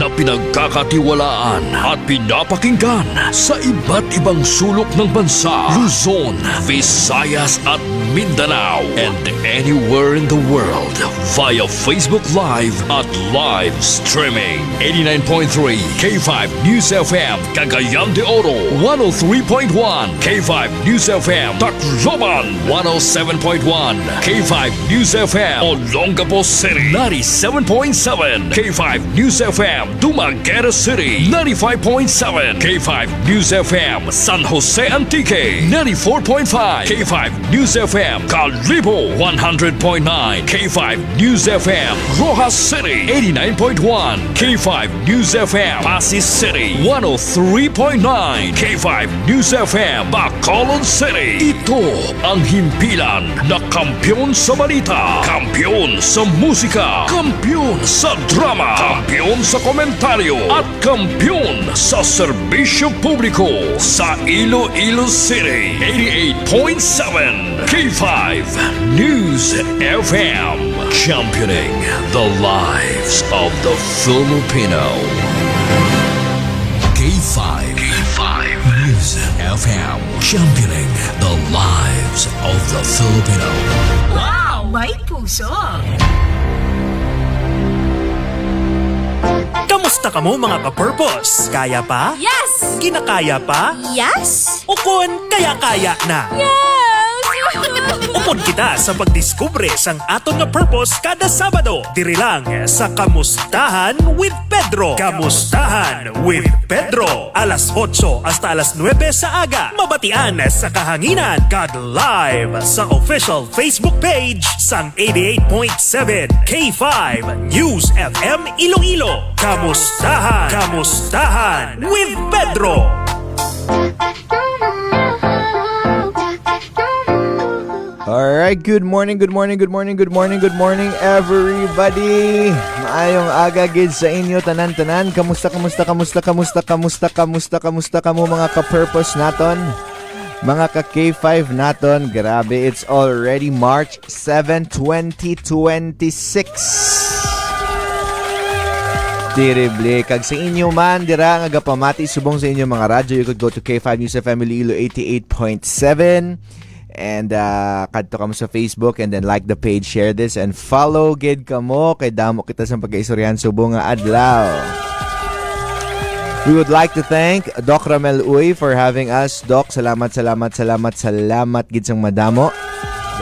na pinagkakatiwalaan at pinapakinggan sa iba't ibang sulok ng bansa, Luzon, Visayas at Mindanao, and anywhere in the world via Facebook Live at live streaming. 89.3 K5 News FM Cagayan de Oro, 103.1 K5 News FM Tacloban, 107.1 K5 News FM Olongapo City, 97.7 K5 News FM Dumaguete City, 95.7 K5 News FM San Jose Antique, 94.5 K5 News FM Calibo, 100.9 K5 News FM Rojas City, 89.1 K5 News FM Pasig City, 103.9 K5 News FM Bacolod City. Ito ang himpilan na kampyon sa balita, kampyon sa musika, kampyon sa drama, kampyon sa komentaryo at kampyon sa serbisyo publiko sa Iloilo City. 88.7 K5 News FM, championing the lives of the Filipino. K5 News FM, championing the lives of the Filipino. Wow! May puso! Kamusta ka mo mga ka-purpose? Kaya pa? Yes! Kinakaya pa? Yes! O kung kaya-kaya na? Yes! Upod kita sa pagdiskubre sang aton nga purpose kada Sabado. Diri lang sa Kamustahan with Pedro. Kamustahan with Pedro. Alas 8 hasta alas 9 sa aga. Mabatian sa kahanginan. God live sa official Facebook page sang 88.7 K5 News FM Iloilo. Kamustahan. Kamustahan with Pedro. Alright, good morning everybody. Maayong aga gid sa inyo tanan-tanan. Kamusta kamo mga ka-purpose naton? Mga ka-K5 naton. Grabe, it's already March 7, 2026. Terrible. Kag sa inyo man dira nga gapamati subong sa inyo mga radyo, you could go to K5 News FM Iloilo 88.7. And kadto kamo sa Facebook and then like the page, share this and follow gid kamo kay damo kita sa pag-iistoryahan subong nga adlaw. We would like to thank Doc Ramel Uy for having us. Doc, salamat gid sang madamo.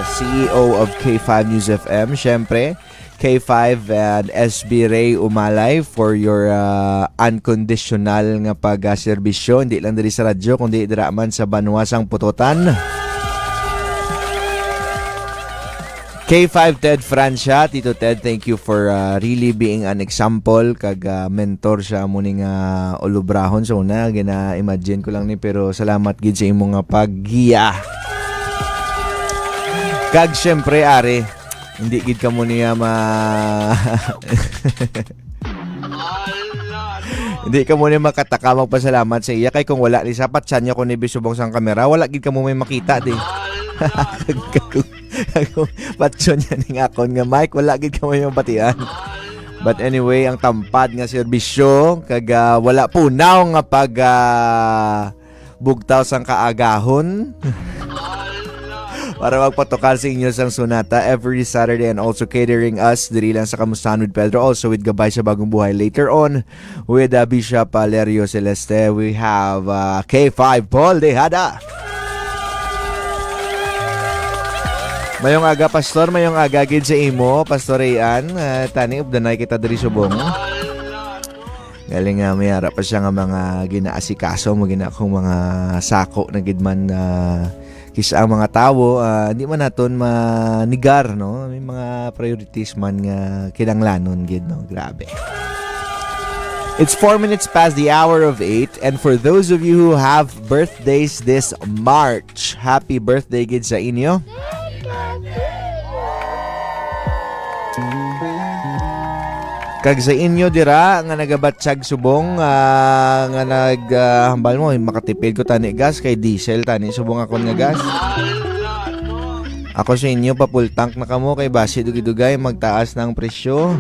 The CEO of K5 News FM, syempre K5 and SB Ray Umalay for your unconditional nga pag-serbisyo, hindi lang diri sa radyo kundi dira man sa banwasang pututan. K5 Ted Francia, Tito Ted, thank you for really being an example kag mentor sa muning ulubrahon. So una, gina-imagine ko lang ni pero salamat gid sa imong nga paggiya. Kag syempre ari, hindi gid ka mo niya hindi ka mo niya makataka magpasalamat sa iya kay kung wala ni sapat siya niya kung nibisubong sang kamera, wala gid ka mo may makita di. Patson niya ning akon nga mic, wala gid ka may mapatian. But anyway, ang tampad nga serbisyo kag wala punaw nga pag bugtaw sang kaagahon. Para magpatokal sa inyo sang sunata every Saturday and also catering us diri lang sa Kamustahan with Pedro, also with Gabay sa Bagong Buhay later on with Bishop Valerio Celeste. We have K5 Paul Dehada. Mayong aga pastor, mayong aga gid sa imo Pastor Ian, tani of the night kita diri subong. Galing nga may harap pa siya nga mga ginaasikaso mo gina akong mga sako na gid man kisa ang mga tawo, hindi man naton manigar no, may mga priorities man nga kinanglanon gid no, grabe. It's 4 minutes past the hour of 8, and for those of you who have birthdays this March, happy birthday gid sa inyo. Kag sa inyo dira nga nagabatsag subong nga naghambal mo makatipid ko tani gas kay diesel tani subong akon nga gas. Ako sa inyo pa full tank na kamo kay base dugay-dugay magtaas na ang presyo.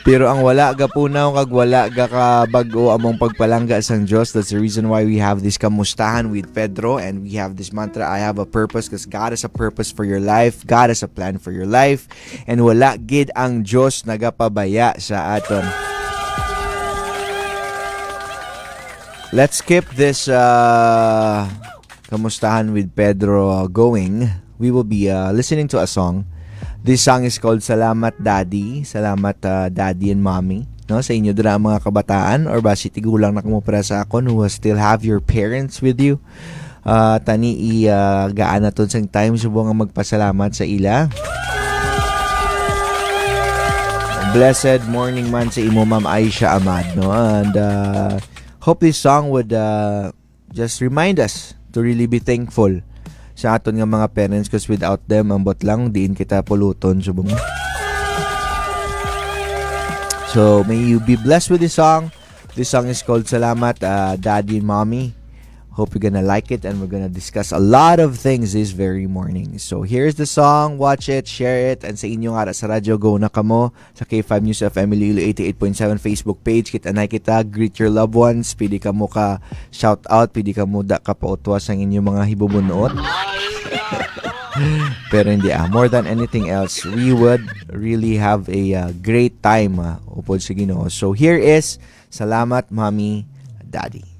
Pero ang wala ga punaw kag wala ga kabag-o among pagpalangga sang Dios. That's the reason why we have this Kamustahan with Pedro, and we have this mantra, I have a purpose, because God has a purpose for your life. God has a plan for your life, and wala gid ang Dios nagapabaya sa aton. Let's keep this Kamustahan with Pedro going. We will be listening to a song. This song is called Salamat Daddy. Salamat Daddy and Mommy. No, sa inyo dira mga kabataan or basi tigulang na kumupra sa akon who still have your parents with you. Tani gaan na ton sang time subong nga magpasalamat sa ila. Blessed morning man sa imo Ma'am Aisha Ahmad, no? And hope this song would just remind us to really be thankful sa aton nga mga parents, because without them, ambot lang, diin kita puluton subong. So, may you be blessed with this song. This song is called Salamat Daddy and Mommy. Hope you're gonna like it, and we're gonna discuss a lot of things this very morning. So, here's the song. Watch it, share it, and sa inyo nga sa Radyo Go na kamo sa K5 News FM Iloilo 88.7 Facebook page. Kita na kita, greet your loved ones. Pwede ka mo ka shout out, pwede ka mo da ka pautwas ang inyong mga hibubunuot. Pero hindi more than anything else, we would really have a great time upod sa Ginoo. So, here is Salamat Mommy, Daddy.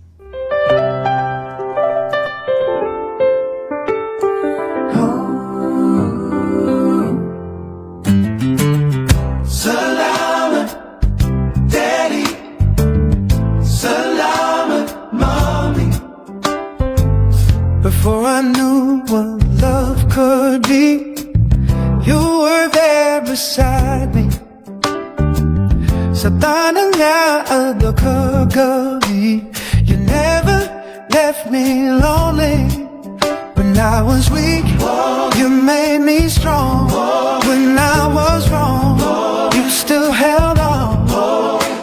Before I knew what love could be, you were there beside me. Sa tanang nga alba kagabi, you never left me lonely. When I was weak, you made me strong. When I was wrong, you still held on.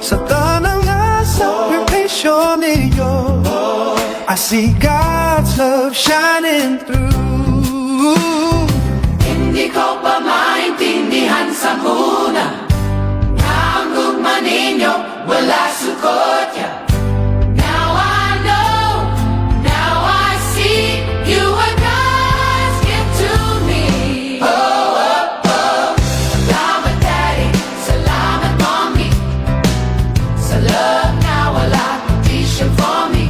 Sa tanang nga sa repasyo niyo, I see God's love shining through. Hindi ko pa maintindihan sa muna na ang gugma ninyo wala sukot ya. Now I know, now I see, you are God's gift to me. Oh, oh, oh. Salamat Daddy, salamat Mommy, sa love na wala condition for me.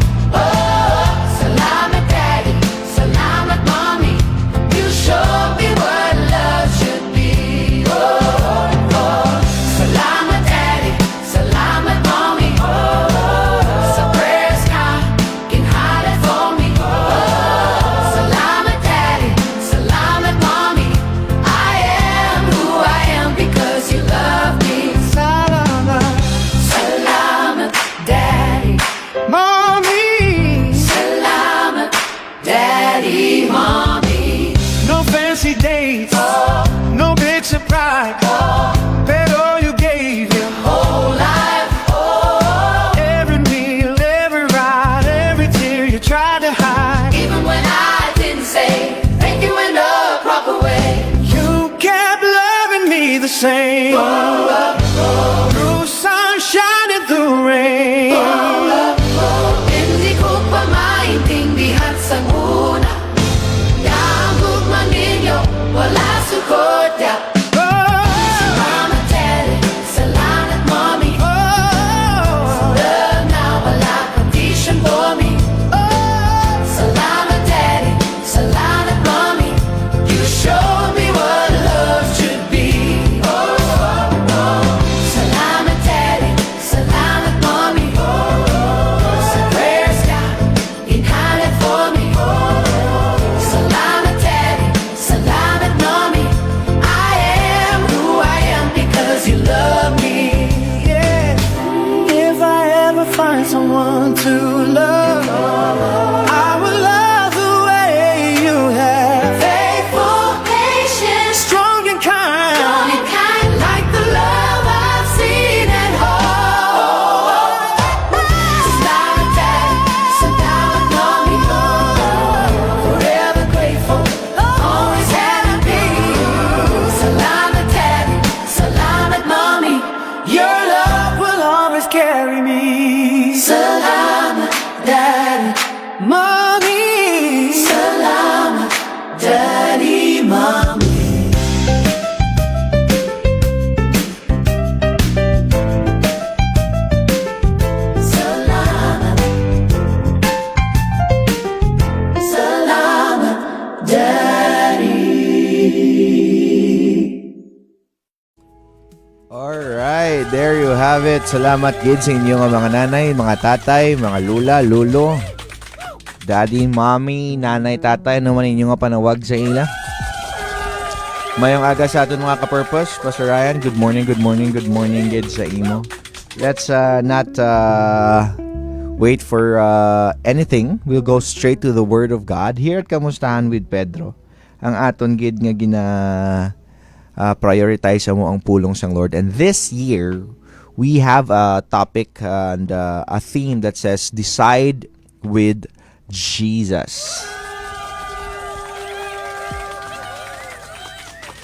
Same. Through sunshine and through rain. Hindi ko pa maintindihan sa muna na ang gugma ninyo wala sukot ya. Salamat Daddy, salamat Mommy, love na wala condition for me. Salamat Daddy, salamat Mommy, you showed me what love should be. Someone to love, I will love the way you have. Faithful, patient, strong and kind, like the love I've seen at home. Salamat Daddy, salamat Mommy, forever grateful, always happy. Salamat Daddy, salamat Mommy, your love carry me. Salamat, Daddy. Mommy, Salamat, Daddy, Mommy. Salamat. Salamat, Daddy. Alright, there you have it. Salamat gid sa inyong mga nanay, mga tatay, mga lula, lulo, daddy, mommy, nanay, tatay, naman inyo nga panawag sa ila. Mayong aga sa aton mga ka-purpose. Pastor Ryan, good morning gid sa imo. Let's not wait for anything. We'll go straight to the Word of God here at Kamustahan with Pedro. Ang aton gid nga prioritize mo ang pulong sang Lord. And this year, we have a topic and a theme that says, Decide with Jesus.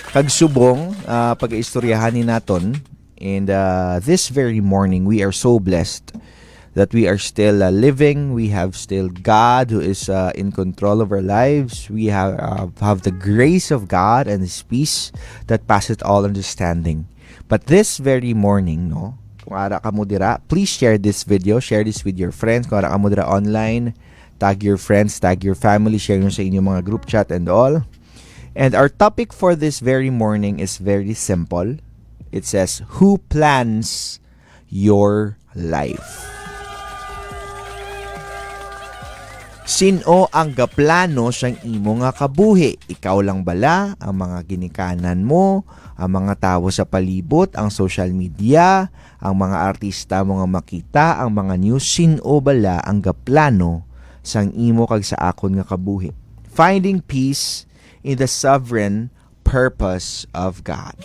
Kagsubong, pag-istoryahanin naton, and this very morning, we are so blessed that we are still living. We have still God who is in control of our lives. We have the grace of God and His peace that passeth all understanding. But this very morning, no, kung ara ka mo dira, please share this video. Share this with your friends. Kung ara ka mo dira online, tag your friends, tag your family, share nyo sa inyong mga group chat and all. And our topic for this very morning is very simple. It says, who plans your life? Sino ang gaplano sang imo nga kabuhi? Ikaw lang bala, ang mga ginikanan mo, ang mga tao sa palibot, ang social media, ang mga artista mo nga makita, ang mga news? Sino bala ang gaplano sang imo kag sa akon nga kabuhi? Finding peace in the sovereign purpose of God.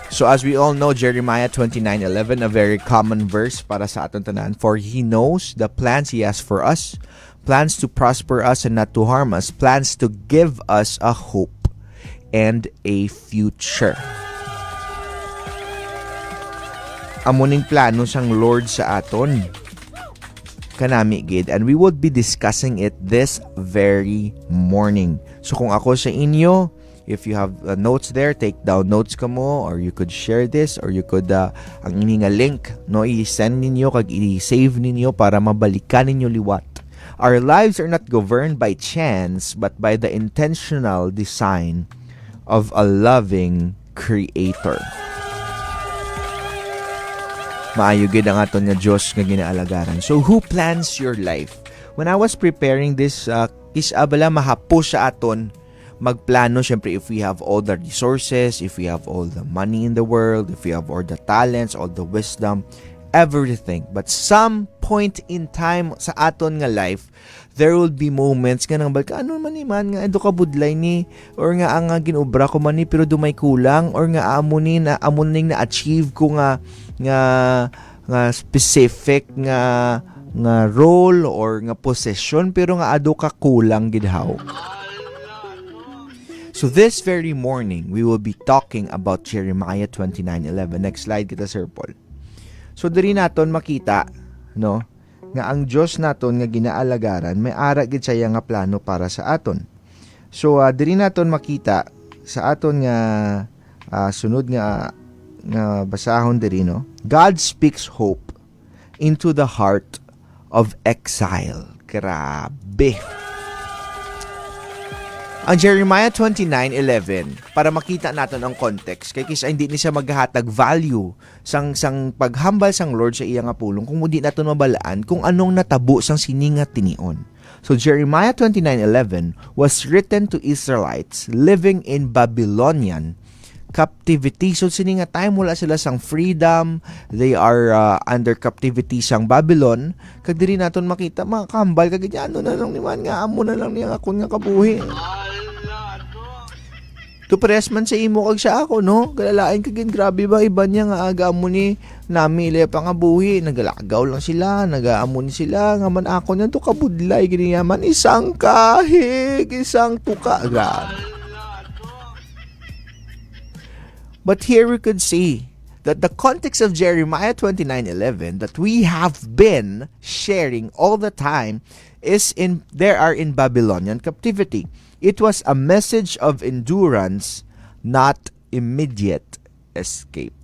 So as we all know, Jeremiah 29:11, a very common verse para sa aton tanan. For He knows the plans He has for us, plans to prosper us and not to harm us, plans to give us a hope and a future. Amuning plano sang Lord sa aton kanami gid, and we would be discussing it this very morning. So kung ako sa inyo, if you have notes there, take down notes ka mo, or you could share this, or you could ang ini nga link no i-send ninyo kag i-save ninyo para mabalikan ninyo liwat. Our lives are not governed by chance but by the intentional design of a loving Creator. Maayo gid ang aton nga Dios nga ginaalagaran. So who plans your life? When I was preparing this, isabala mahapos sa aton magplano. Syempre, if we have all the resources, if we have all the money in the world, if we have all the talents, all the wisdom, everything. But some point in time sa aton nga life, there will be moments nga nang balka, ano man nga edo ka budlay ni, or nga ang ginobra ko man ni pero dumay kulang, or nga amunin na achieve ko nga specific nga role or nga possession pero nga ado ka kulang gidhaw. So this very morning, we will be talking about Jeremiah 29:11. Next slide kita, Sir Paul. So diri naton makita, no, nga ang Dios naton nga ginaalagaran may ara gid siya nga plano para sa aton. So diri naton makita sa aton nga sunod nga basahon diri, no. God speaks hope into the heart of exile. Grabe. Ang Jeremiah 29:11, para makita natin ang context, kay kisa hindi ni siya maghatag value sang paghambal sang Lord sa iya nga pulong kung hindi natin mabalaan kung anong natabo sang sininga tinion. So Jeremiah 29:11 was written to Israelites living in Babylonian captivity. So sininga time wala sila sang freedom, they are under captivity sang Babylon. Kag diri naton makita mga kambal kag ano na lang niman nga amo na lang niya akon nga kabuhi. To pares man sa imo kag sa ako, no? Galalain kagin, grabe ba iba niya nga aga amo ni nami ile pa nga buhi, nagalagaw lang sila, nagaamo ni sila nga man ako niya to kabudlay gini man isang kahig, isang tuka. Grabe. But here we could see that the context of Jeremiah 29:11 that we have been sharing all the time is they are in Babylonian captivity. It was a message of endurance, not immediate escape.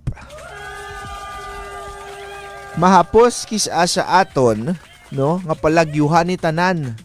Mahapos kisa sa aton, no, nga palagyuhan ni tanan.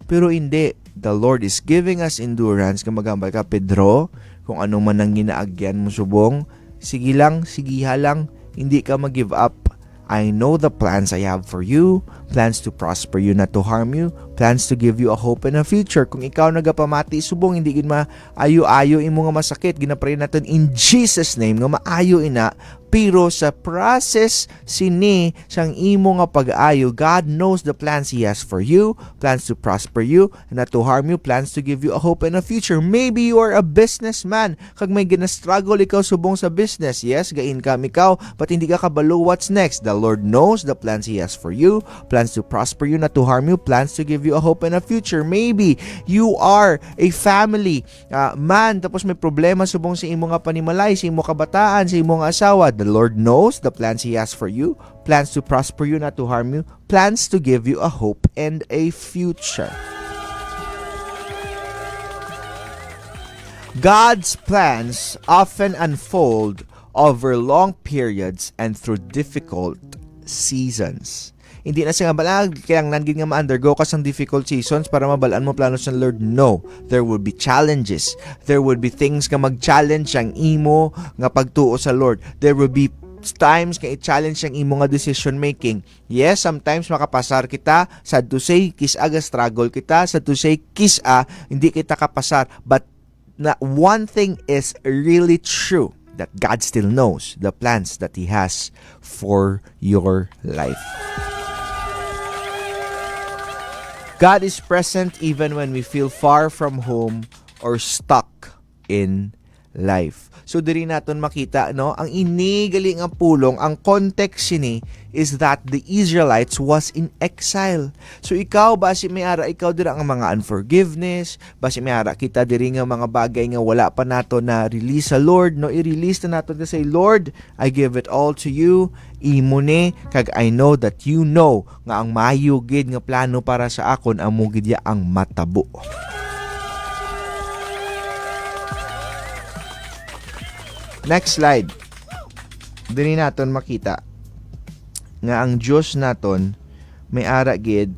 Pero hindi. The Lord is giving us endurance. Kung magambal ka, Pedro, kung ano man ang ginaagyan mo subong, sige lang, sigiha lang, hindi ka mag-give up. I know the plans I have for you, plans to prosper you, not to harm you, plans to give you a hope and a future. Kung ikaw nagapamati subong, hindi gid maayo-ayo imo nga masakit, ginapray natin in Jesus name nga maayo ina. Pero sa process sini sang imo nga pag-ayo, God knows the plans He has for you, plans to prosper you, and not to harm you, plans to give you a hope and a future. Maybe you are a businessman, kag may gina-struggle ikaw subong sa business. Yes, ga-income ikaw, but hindi ka kabalo what's next. The Lord knows the plans He has for you, plans to prosper you, not to harm you, plans to give you a hope and a future. Maybe you are a family man, tapos may problema subong sa imo nga panimalay, sa imo kabataan, sa imo nga asawa. The Lord knows the plans He has for you, plans to prosper you, not to harm you, plans to give you a hope and a future. God's plans often unfold over long periods and through difficult seasons. Hindi na siya nga balag, kailangan nga ma-undergo ka sang difficult seasons para mabalaan mo plano sa Lord. No, there will be challenges. There will be things nga mag-challenge ang imo nga pagtuo sa Lord. There will be times nga i-challenge ang imo nga decision making. Yes, sometimes makapasar kita, sad to say, kis-aga struggle kita, sad to say, kis-a, hindi kita kapasar. But one thing is really true, that God still knows the plans that He has for your life. God is present even when we feel far from home or stuck in life. So diri naton makita, no, ang inigaling ang pulong, ang context sini is that the Israelites was in exile. So ikaw basi may ara, ikaw dira ang mga unforgiveness, basi may ara kita diri nga mga bagay nga wala pa nato na release sa Lord, no, i-release na nato, na say, Lord, I give it all to you. Imo ni, kag I know that you know nga ang mayugid nga plano para sa akon ang mugid ya ang matabo. Next slide. Dili naton makita nga ang Dios naton may ara gid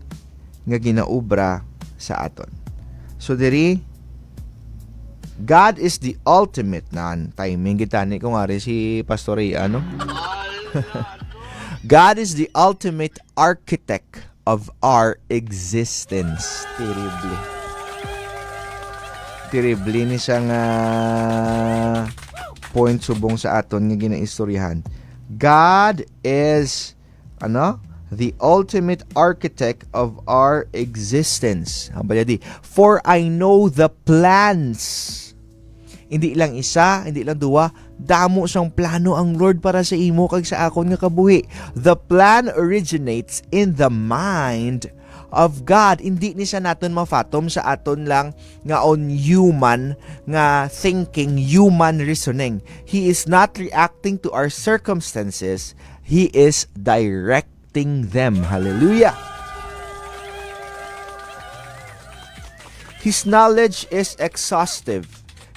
nga ginaubra sa aton. So diri, God is the ultimate timing gitani ko nga rin si Pastor Ray, ano? God is the ultimate architect of our existence. Terrible ni siyang point subong sa aton nga ginaistoryahan. God is the ultimate architect of our existence. For I know the plans. Hindi lang isa, hindi lang duwa, damo siyang plano ang Lord para sa imo kag sa akon nga kabuhi. The plan originates in the mind of God. Hindi ni siya naton mafatom sa aton lang nga on human nga thinking, human reasoning. He is not reacting to our circumstances. He is directing them. Hallelujah. His knowledge is exhaustive.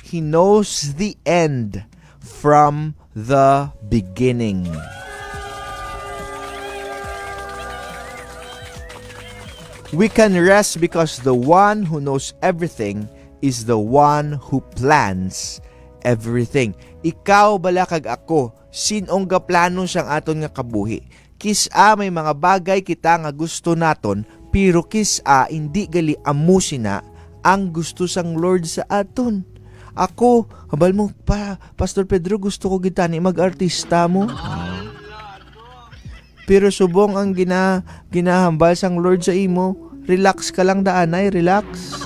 He knows the end from the beginning. We can rest because the one who knows everything is the one who plans everything. Ikaw bala kag ako, sinong gaplano siyang aton nga kabuhi. Kisa may mga bagay kita nga gusto naton, pero kisa hindi gali amusina ang gusto sang Lord sa aton. Ako, habal mo pa, Pastor Pedro, gusto ko gitani mag-artista mo. Pero subong ang ginahambal sang Lord sa imo, relax ka lang daanay, relax.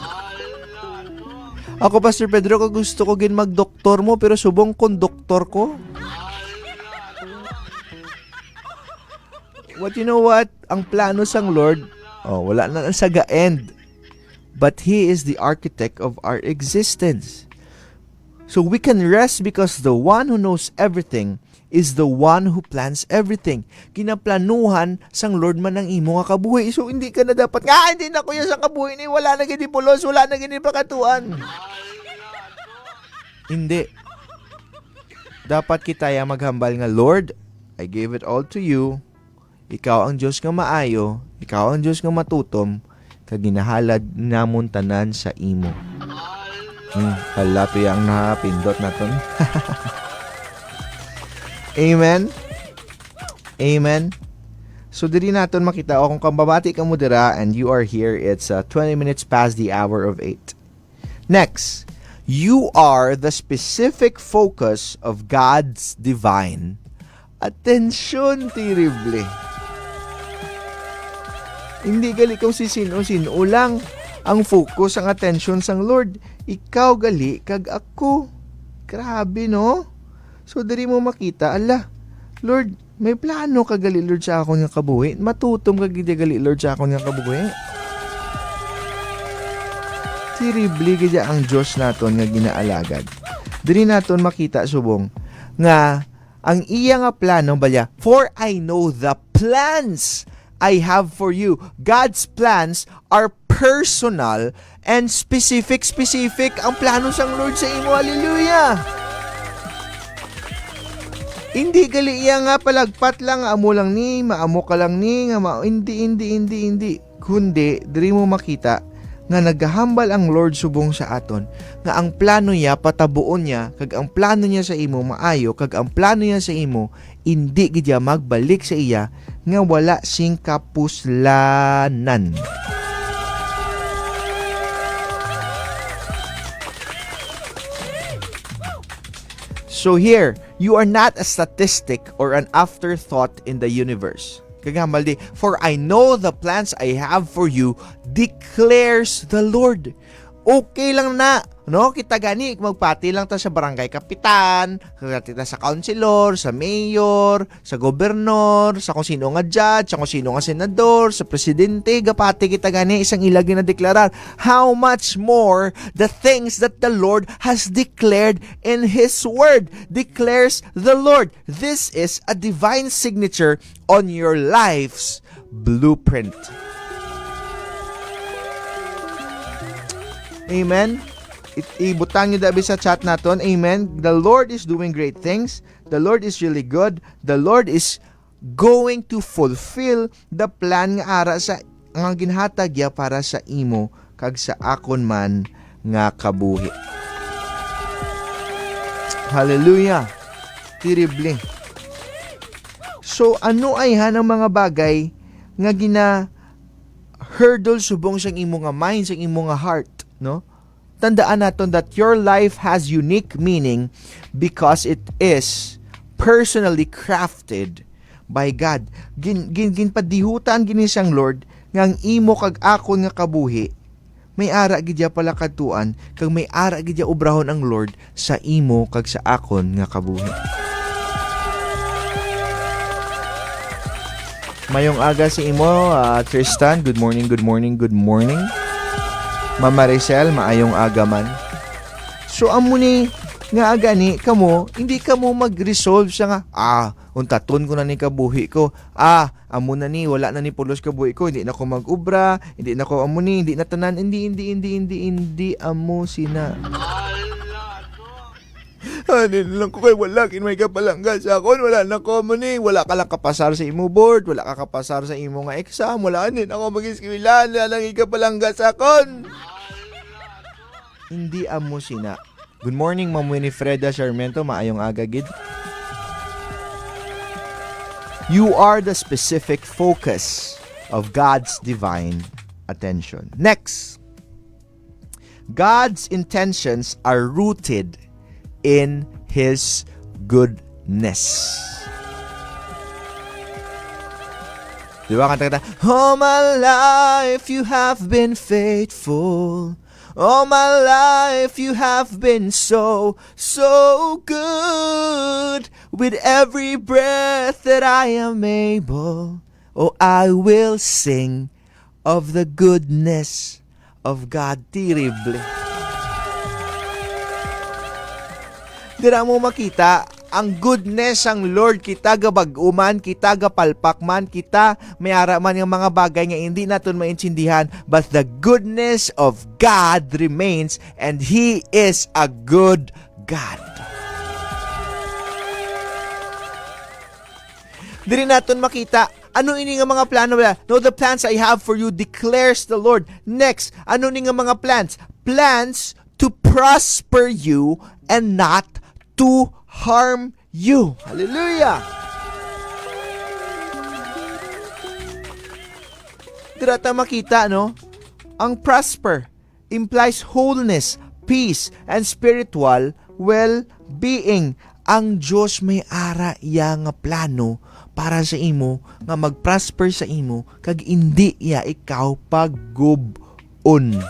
Ako, Pastor Pedro, ko gusto ko gin mag-doktor mo, pero subong konduktor ko. What you know what? Ang plano sang Lord, wala na sa ga-end. But He is the architect of our existence. So we can rest because the one who knows everything is the one who plans everything. Kinaplanuhan sang Lord man ang imo nga kabuhi. So hindi ka na dapat, hindi na kuya sa kabuhi ni, wala na gini pulos, wala na gini pakatuan. Hindi. Dapat kita ya maghambal nga, Lord, I gave it all to you. Ikaw ang Diyos nga maayo, ikaw ang Diyos nga matutom, kag ginahalad namon tanan sa imo. Hala to yang napindot naton. Amen. Amen. So diri naton makita kung kambabati ka mo dira and you are here, it's 20 minutes past the hour of 8. Next, you are the specific focus of God's divine attention. Terrible. Hindi gali kung si sino-sino lang ang focus, ang attention sang Lord. Ikaw gali kag ako. Grabe, no? So diri mo makita, ala, Lord, may plano ka gali Lord sa ako nga kabuhi. Matutom ka gidi gali Lord sa ako nga kabuhi. Terrible gidi ang Diyos naton nga ginaalagad. Diri naton makita subong nga ang iya nga plano balya, for I know the plans I have for you. God's plans are personal and specific. Ang plano sang Lord sa imo. Hallelujah! Hindi gali iya nga palagpat lang, amo lang ni, maamo ka lang ni, nga hindi. Kundi, diri mo makita nga naghahambal ang Lord subong sa aton, nga ang plano niya patabuon niya, kag ang plano niya sa imo maayo, kag ang plano niya sa imo hindi gid magbalik sa iya nga wala sing kapuslanan. So here, you are not a statistic or an afterthought in the universe. Kagambal di, for I know the plans I have for you, declares the Lord. Okay lang na, no? Kita gani, magpati lang ta sa barangay kapitan, kita sa councilor, sa mayor, sa gobernador, sa kung sino nga judge, sa kung sino nga senador, sa presidente, gapati kita gani, isang ilagi na deklarar. How much more the things that the Lord has declared in His Word, declares the Lord. This is a divine signature on your life's blueprint. Amen. Ibutang nyo dabi sa chat naton. Amen. The Lord is doing great things. The Lord is really good. The Lord is going to fulfill the plan nga ara sa nga ginhatag ya para sa imo kag sa akon man nga kabuhi. Hallelujah. Terrible. So ano ay hanang mga bagay nga gina hurdle subong sa imo nga mind, sa imo nga heart, no? Tandaan naton that your life has unique meaning because it is personally crafted by God. Ginpadihutan gini siyang Lord nga ang imo kag akon nga kabuhi may ara gidya pala katuan kag may ara gidya obrahon ang Lord sa imo kag sa akon nga kabuhi. Mayong aga si imo, Tristan. Good morning. Mama Maricel, maayong aga man. So amo ni nga aga ni kamo, hindi kamo mag-resolve siya nga, untaton ko na ni kabuhi ko. Amo na ni, wala na ni pulos kabuhi ko, hindi na ko mag-ubra, hindi na ko amo ni, hindi na tanan, hindi amo sina. Hanin lang ko kay wala kin may kapalangga sa akon, wala na ko mo ni, wala ka lang kapasar sa imo board, wala ka kapasar sa imo nga exam, wala nin ako mag-eskwela, wala lang ikapalangga sa akon. Hindi amo sina. Good morning, Ma'am Winifreda Sarmiento, maayong aga gid. You are the specific focus of God's divine attention. Next, God's intentions are rooted in His goodness. Diba kanta-kanta? All my life you have been faithful. All my life you have been so good. With every breath that I am able, oh, I will sing of the goodness of God. Terrible. Dira mo makita ang goodness ang Lord, kita gabag-uman, kita gapalpakman, kita mayara man yung mga bagay nga hindi natin maintindihan, but the goodness of God remains and He is a good God. Diri natin makita ano ini nga mga plano ba? No, the plans I have for you declares the Lord. Next, ano ni nga mga plans? Plans to prosper you and not to harm you. Hallelujah! Dira ta makita, no? Ang prosper implies wholeness, peace, and spiritual well-being. Ang Diyos may ara iya nga plano para sa imo nga mag-prosper sa imo kag hindi iya ikaw paggubon.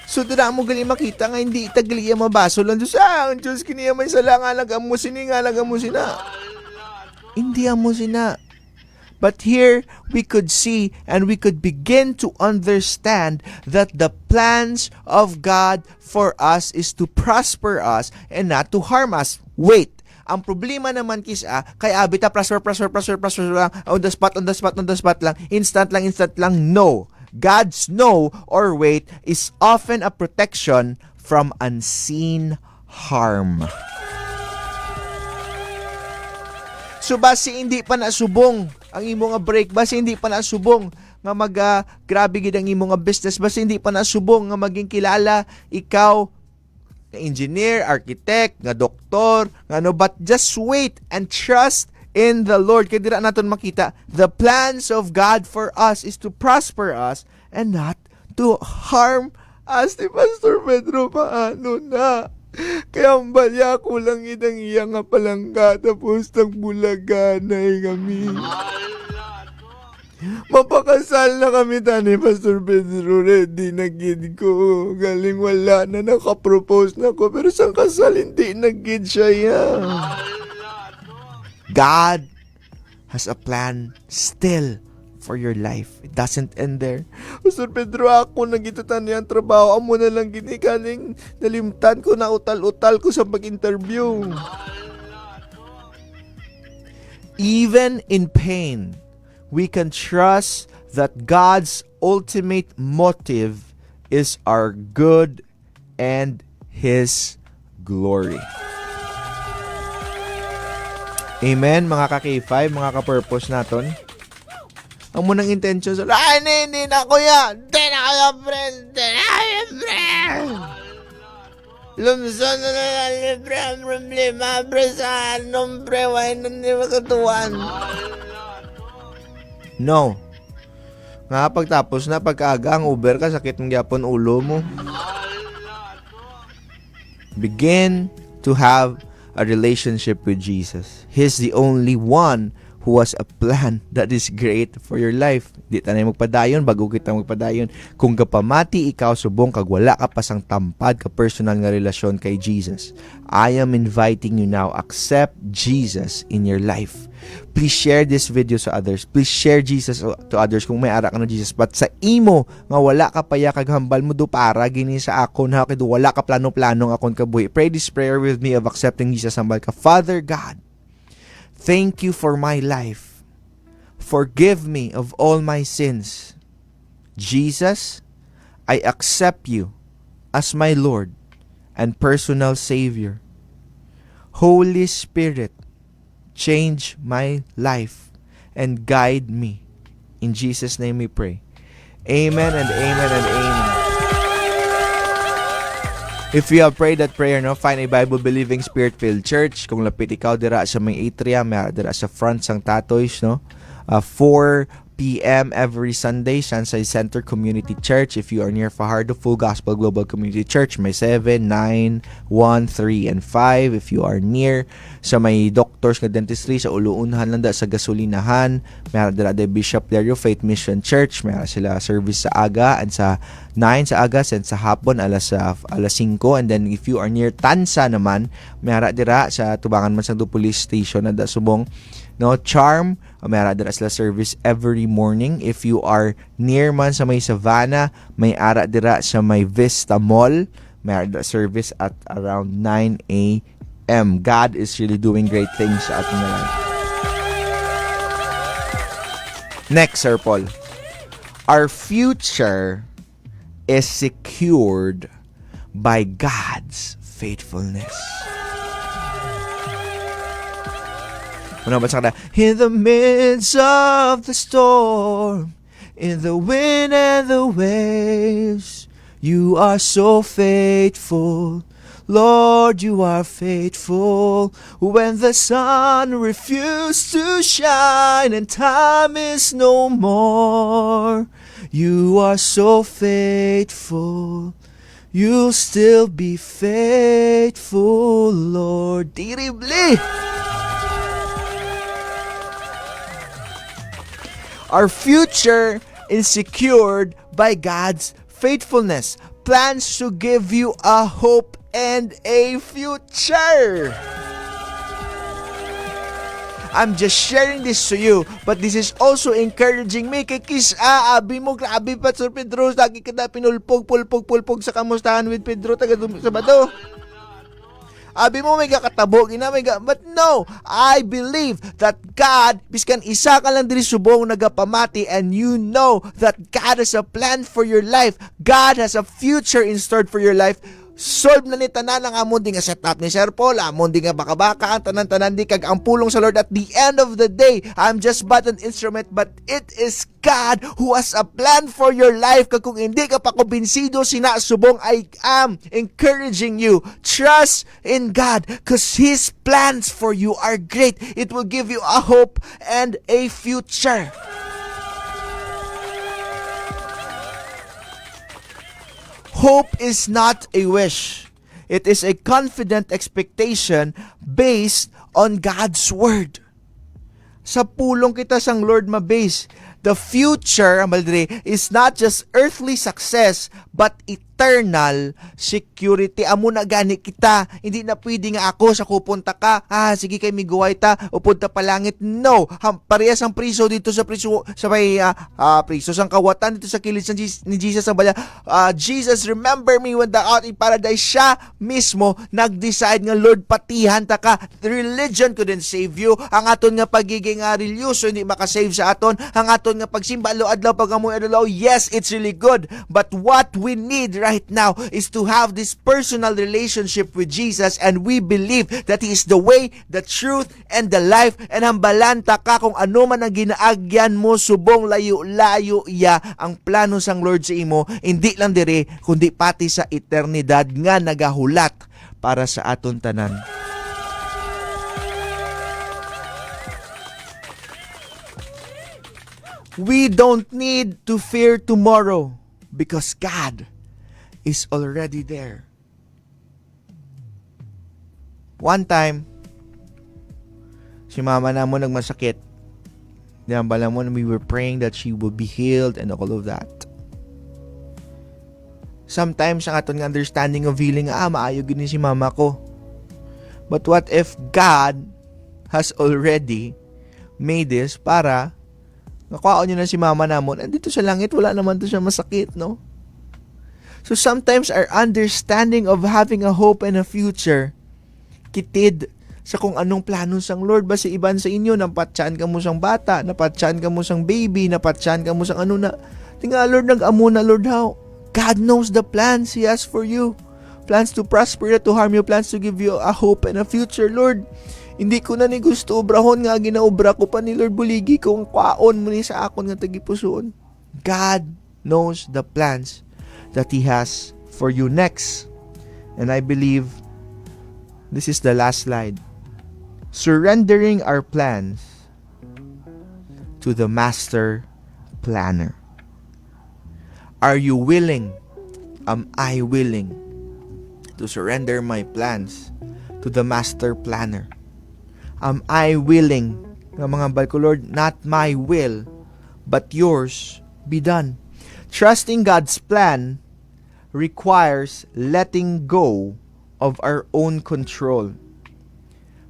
So dira mo gali makita nga hindi itagali iya mabaso lang ang Diyos kiniya may sala nga nagamo sini nga nagamo sina. Hindi amo sina. But here we could see and we could begin to understand that the plans of God for us is to prosper us and not to harm us. Wait, ang problema naman kisa, kay abita prosper lang, on the spot lang, instant lang, no. God's no or wait is often a protection from unseen harm. So basi hindi pa nasubong ang imo nga break, basi hindi pa nasubong nga grabe gid ang imo nga business, basi hindi pa nasubong nga maging kilala ikaw nga engineer, architect, nga doktor, nga no, but just wait and trust in the Lord. Kaya dira naton makita, the plans of God for us is to prosper us and not to harm us. Ni Pastor Pedro, paano na? Kaya ang balya ko lang idang iya nga palangga tapos nagbulaganay kami. Mapakasal na kami tani Pastor Pedro, ready na gid ko. Galing wala na nakapropose na ko pero sang kasal hindi na gid siya ya. God has a plan still for your life. It doesn't end there. Pastor Pedro, ako nagitutan niya ang trabaho. Amo na lang ginikaling nalimtan ko na utal-utal ko sa pag-interview. Even in pain, we can trust that God's ultimate motive is our good and His glory. Amen, mga ka-K5, mga ka-purpose naton. Ang munang intention sa hindi na kuya, hindi na kaya friend, lumson na lang libre ang problema, pre sa anong pre, why na hindi makatuan. No. Nga pagtapos na pagkaaga ang Uber ka, sakit ng gyapon ulo mo. Begin to have a relationship with Jesus. He's the only one who has a plan that is great for your life. Di tanay magpadayon, bago kita magpadayon. Kung kapamati ikaw subong kag wala ka pasang tampad ka personal nga relasyon kay Jesus, I am inviting you now, accept Jesus in your life. Please share this video sa others. Please share Jesus to others kung may ara ka ng Jesus. But sa imo nga wala ka paya kag hambal mo do para gini sa akon ha kay wala ka plano-plano akon kabuhi. Pray this prayer with me of accepting Jesus hambal ka. Father God, thank you for my life. Forgive me of all my sins. Jesus, I accept you as my Lord and personal Savior. Holy Spirit, change my life and guide me. In Jesus' name we pray. Amen and amen and amen. If you have prayed that prayer, no, find a Bible-believing, Spirit-filled church. Kung lapit ikaw dira sa may atrium, dira sa front sang Tatoys, no? 4 p.m. every Sunday, Sunshine Center Community Church. If you are near Fajardo, Full Gospel Global Community Church, may 7, 9, 1, 3, and 5. If you are near sa may doctors nga dentistry, sa Uluunhan landa sa gasolinahan, may dira de Bishop Dario Faith Mission Church, may sila service sa aga and sa 9 sa aga and sa hapon alas 5. And then if you are near Tansa naman, may dira sa tubangan man sa Police Station na subong No, Charm, may ara dira sila service every morning. If you are near man sa may Savannah, may ara dira sa may Vista Mall, may ara dira service at around 9 a.m. God is really doing great things sa ating life. Next, Sir Paul. Our future is secured by God's faithfulness. In the midst of the storm, in the wind and the waves, you are so faithful. Lord, you are faithful. When the sun refused to shine and time is no more, you are so faithful. You'll still be faithful, Lord. Terrible! Our future is secured by God's faithfulness. Plans to give you a hope and a future. I'm just sharing this to you, but this is also encouraging me. Kay abi mo, grabe pa, Sir Pedro. Lagi ka na pinulpog sa kamustahan with Pedro taga Sabado. Abi mo may kakatabo, but no, I believe that God, biskan isa ka lang diri subong nagapamati, and you know that God has a plan for your life. God has a future in store for your life. Solve na ni tanan ang amon di nga setup ni Sir Paul, amon di nga baka-baka, ang tanan-tanan di kag ang pulong sa Lord. At the end of the day, I'm just but an instrument, but it is God who has a plan for your life. Kag kung hindi ka pa kumbinsido, sinasubong, I am encouraging you. Trust in God, cause His plans for you are great. It will give you a hope and a future. Hope is not a wish. It is a confident expectation based on God's Word. Sa pulong kita sang Lord mabase, the future, is not just earthly success, but eternal security. Amo na gani kita. Hindi na pwede nga ako sa kupunta ka. Sige kay miguway ta, upunta pa langit. No. Parehas ang priso dito sa priso, sa may priso sang kawatan dito sa kilid ni Jesus ang bala. Jesus, remember me when thou art in paradise. Siya mismo nag-decide nga, Lord, patihan ta ka. The religion couldn't save you. Ang aton nga pagiging religyoso hindi makasave sa aton. Ang aton nga pagsimba adlaw pagamoy adlaw, yes, it's really good. But what we need right now is to have this personal relationship with Jesus, and we believe that He is the way, the truth, and the life. And hambalanta ka kung ano man ang ginaagyan mo, subong layo-layo ya ang plano sang Lord sa imo, hindi lang dire kundi pati sa eternidad nga nagahulat para sa aton tanan. We don't need to fear tomorrow because God is already there. One time, si mama namon nagmasakit. Diyan bala mo, we were praying that she will be healed and all of that. Sometimes, ang aton nga understanding of healing, maayo gini si mama ko. But what if God has already made this para nakuhaon niyo na si mama namon, andito sa langit, wala naman to siya masakit, no? So sometimes our understanding of having a hope and a future kitid sa kung anong plano sang Lord. Basi iban sa inyo, napatsyan ka mo sang bata, napatsyan ka mo sang baby, napatsyan ka mo sang ano na. Tinga, Lord, nag-amo na, Lord, how? God knows the plans He has for you. Plans to prosper, not to harm you, plans to give you a hope and a future, Lord. Hindi ko na ni gusto obrahon nga, ginaobra ko pa ni Lord buligi kung kwaon mo ni sa akon nga tagipusoon. God knows the plans that He has for you. Next, and I believe this is the last slide. Surrendering our plans to the Master Planner. Are you willing? Am I willing to surrender my plans to the Master Planner? Am I willing, nga mga balko, Lord, not my will, but yours be done. Trusting God's plan requires letting go of our own control.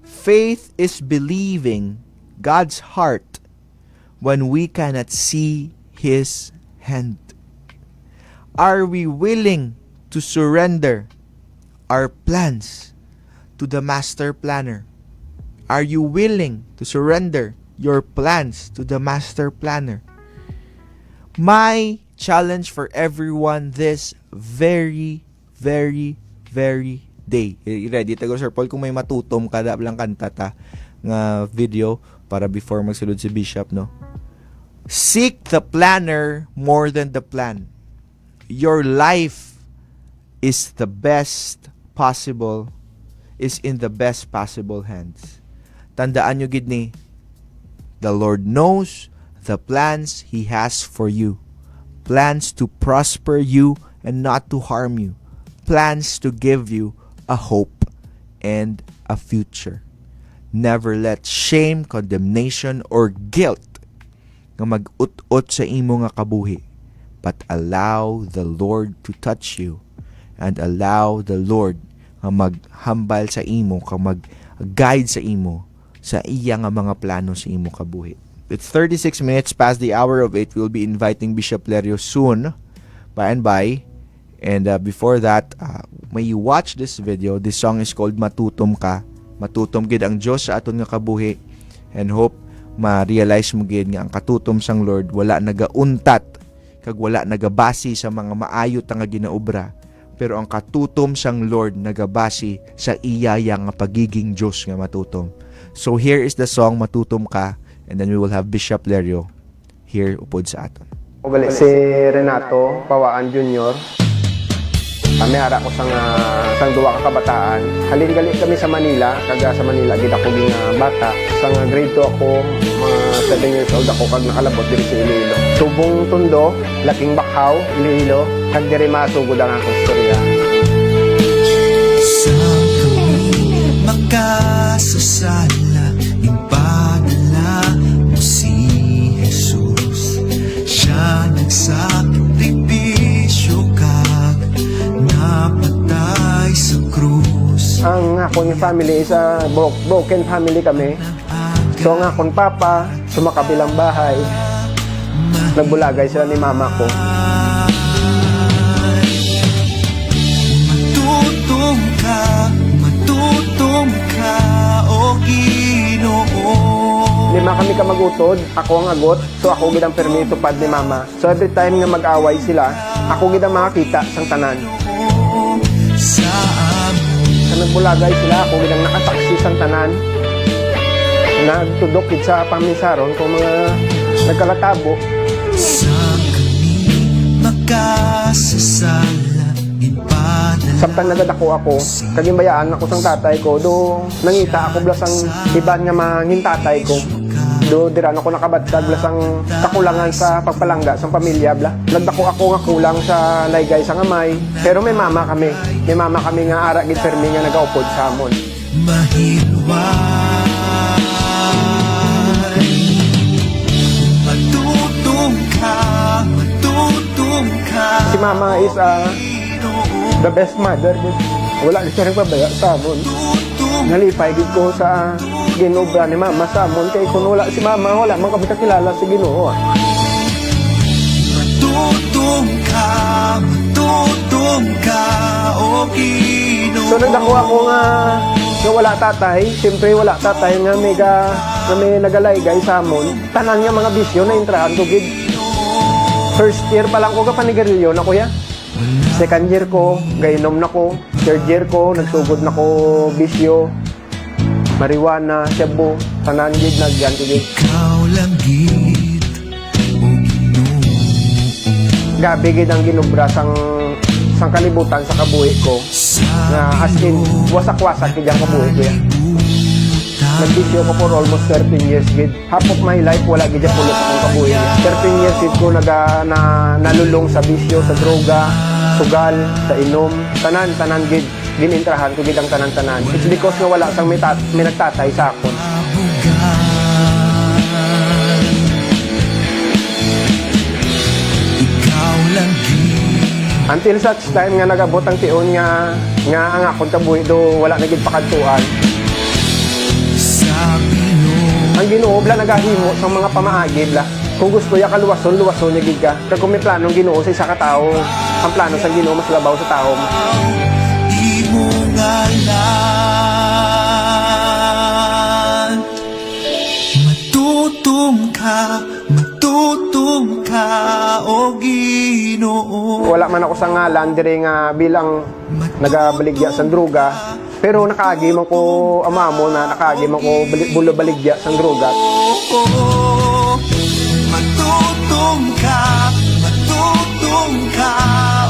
Faith is believing God's heart when we cannot see His hand? Are we willing to surrender our plans to the master planner? Are you willing to surrender your plans to the master planner? My challenge for everyone this very, very, very day. Ready tago Sir Paul kung may matutom kada lang kanta ta nga video para before magsulod si Bishop, no? Seek the planner more than the plan. Your life is in the best possible hands. Tandaan nyo gid ni, the Lord knows the plans He has for you. Plans to prosper you and not to harm you. Plans to give you a hope and a future. Never let shame, condemnation, or guilt nga mag-ut-ut sa imo nga kabuhi, but allow the Lord to touch you and allow the Lord nga maghambal sa imo, nga mag-guide sa imo sa iya nga mga plano sa imo kabuhi. It's 36 minutes past the hour of 8. We'll be inviting Bishop Lerio soon, by and by. And before that, may you watch this video. This song is called Matutom Ka. Matutom gid ang Diyos sa aton nga kabuhi. And hope ma-realize mo gid nga ang katutom sang Lord wala nagauntat kag wala nagabasi sa mga maayo nga ginaobra. Pero ang katutom sang Lord nagabasi sa iyaya nga pagiging Diyos nga matutom. So here is the song Matutom Ka, and then we will have Bishop Lerio here upod sa aton. Ugali si Renato Pawaan Jr. Kami hara ko sang duwa ka kabataan. Halin-gali kami sa Manila, kaga sa Manila gid ako ging bata. Sang grade 2 ako, mga 7 years old ako kag nakalabot diri sa Iloilo. Subong Tondo, Laking Bakhaw, Iloilo, kag diri masugod ang akong istorya. Sa kami makasasala, ipadala mo si Jesus. Siya nagsakripisyo kag napatay sa krus. Ang akong family is a broken family kami. So ang akong papa, sumakabilang bahay, nagbulagay sila ni mama ko. Matutom ka, o Ginoo. 5 kami kamagutod, ako ang agot, so ako gid ang permito pad ni mama. So every time nga mag-away sila, ako gid ang makakita sang tanan. Sa Sa nagbulagay sila, ako gid ang nakasaksi sang tanan. Nagtudok gid sa pamisaron kung mga nagkalatabo. sa kami makasasala, ipadala. Samtang nagadako ako, kagimbayaan ako sang tatay ko, do nangita ako blasang iban nga mangintatay ko. Do dira ako nakabatsag blasang kakulangan sa pagpalangga sang pamilya bla. Nagdako ako nga kulang sa laygay sa ngamay, pero may mama kami. May mama kami nga ara gid permi nga nagaupod sa amon. Mahilway, matutom ka, Si mama is the best mother gid. Wala na siya nagpabaya sa amon. Nalipay gid ko sa ginobra ni mama sa amon kay kung wala si mama wala man kami kakilala si Ginoo. matutom ka, o Ginoo. So nagdako ako nga wala tatay, siyempre wala tatay nga may nagalaygay sa amon. Tanan nga mga bisyo na intrahan ko gid. First year pa lang ko ka panigarilyo na kuya. Second year ko, gainom na ko. Third year ko, nagsugod na ko bisyo. Marijuana, shabu, tanan gid nagyan gid. Ikaw lang gid, o Ginoo. Gabi gid ang ginubra sang kalibutan sa kabuhi ko. Na as in, wasak-wasak gid ang kabuhi ko yan. Nagbisyo ko for almost 13 years gid. Half of my life wala gid pulot akong kabuhi. 13 years gid ko nalulong sa bisyo, sa droga, sugal, sa inom, tanan gid ginintrahan ko gid ang tanan. It's because nga wala sang may nagtatay sa akon. Ikaw lang gid, Until such time nga nagabot ang tion nga ang akon kabuhi do wala na gid pakadtuan. sa Pinoy. Ang Ginoo bla nagahimo sa mga pamaagi bla. Kung gusto ya kaluwason, luwason niya gid ka. Kag kung may planong Ginoo sa isa ka tawo, ang plano sa Ginoo mas labaw sa tawo. Di mo ngalan. Matutong ka, o Ginoo. Wala man ako sa ngalan dire nga bilang nagabaligya sa droga, pero nakaagi man ko amamo na nakaagi man ko bulabaligya sa droga. Matutong ka,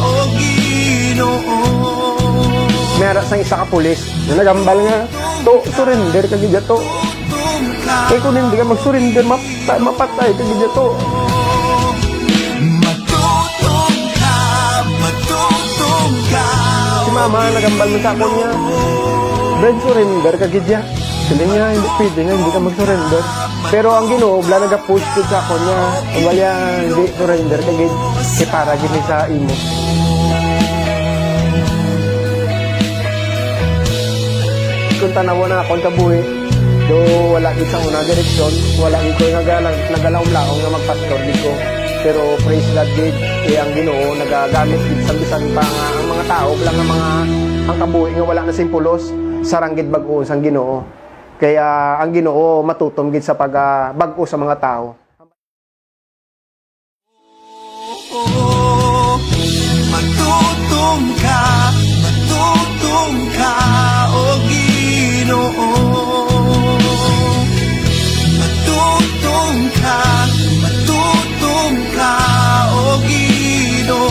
o Ginoo. Meron sang isa ka pulis na nagambal nga, to surrender ka gid to. Eh kung hindi ka mag-surrender, mapatay ka gid to. Matutong ka. Si mama nagambal mo sa ako niya, Brad, surrender ka gid ya. Sila niya, hindi pwede nga, hindi ka mag-surrender. Pero ang Ginoo, bla nag-push ko sa ako niya, wala hindi surrender ka gid. Eh para gid ni sa imo. Kung tanawa na akong kabuhi, do wala gid sa unang direksyon, wala gid ko nagalaom-laong nga magpastor gid ko. Pero praise God gid, ang Ginoo nagagamit gid sa bisan pa nga ang mga tao lang nga mga ang kabuhi nga wala na simpulos, sarang gid bag-o sang Ginoo. Kaya ang Ginoo matutom gid sa bag-o sa mga tao. Matutong ka, o Ginoo. Matutong ka, o Ginoo.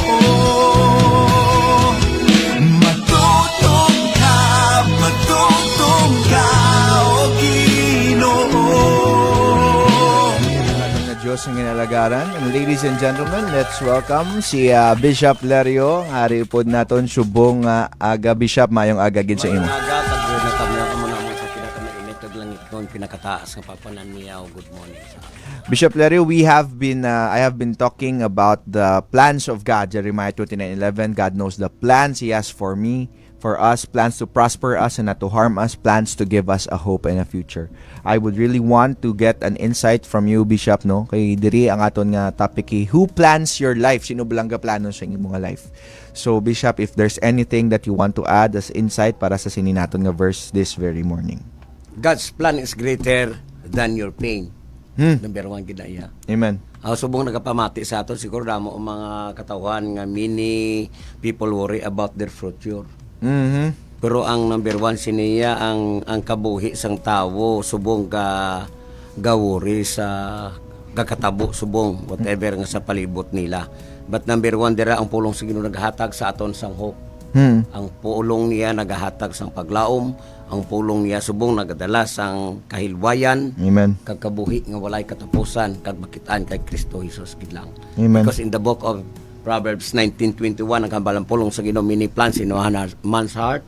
Matutong ka, o Ginoo. Ating na Diyos ang inalagaran. And ladies and gentlemen, let's welcome si Bishop Lerio. Ang hari po naton subong aga Bishop, mayong aga gid sa imo. Aga, pag-una kami ako muna mo sa pinakamainit ug langit doon, pinakataas ng papanan niya. Good morning sa Bishop Lerio, I have been talking about the plans of God. Jeremiah 29:11. God knows the plans He has for me, for us, plans to prosper us and not to harm us, plans to give us a hope and a future. I would really want to get an insight from you, Bishop, no? Kay diri ang aton nga topic, who plans your life? Sino ba lang ga plano sa imong mga life? So, Bishop, if there's anything that you want to add as insight para sa sini naton nga verse this very morning. God's plan is greater than your pain. Number 1 gid na iya. Amen. Subong nagapamati sa aton siguro damo ang mga katawhan nga many people worry about their future. Pero ang number 1 siniya ang kabuhi sang tawo subong gawori sa gakatabo subong whatever nga sa palibot nila. But number 1 dira ang pulong sa Ginoo naghatag sa aton sang hope. Ang pulong niya nagahatag sang paglaom, ang pulong niya subong nagadala sang kahilwayan. Amen. Kag kabuhi nga walay katapusan kag makitaan kay Kristo Jesus gid lang. Amen. Because in the book of Proverbs 19:21 ang kambalang pulong sa Ginoo many plans in man's heart,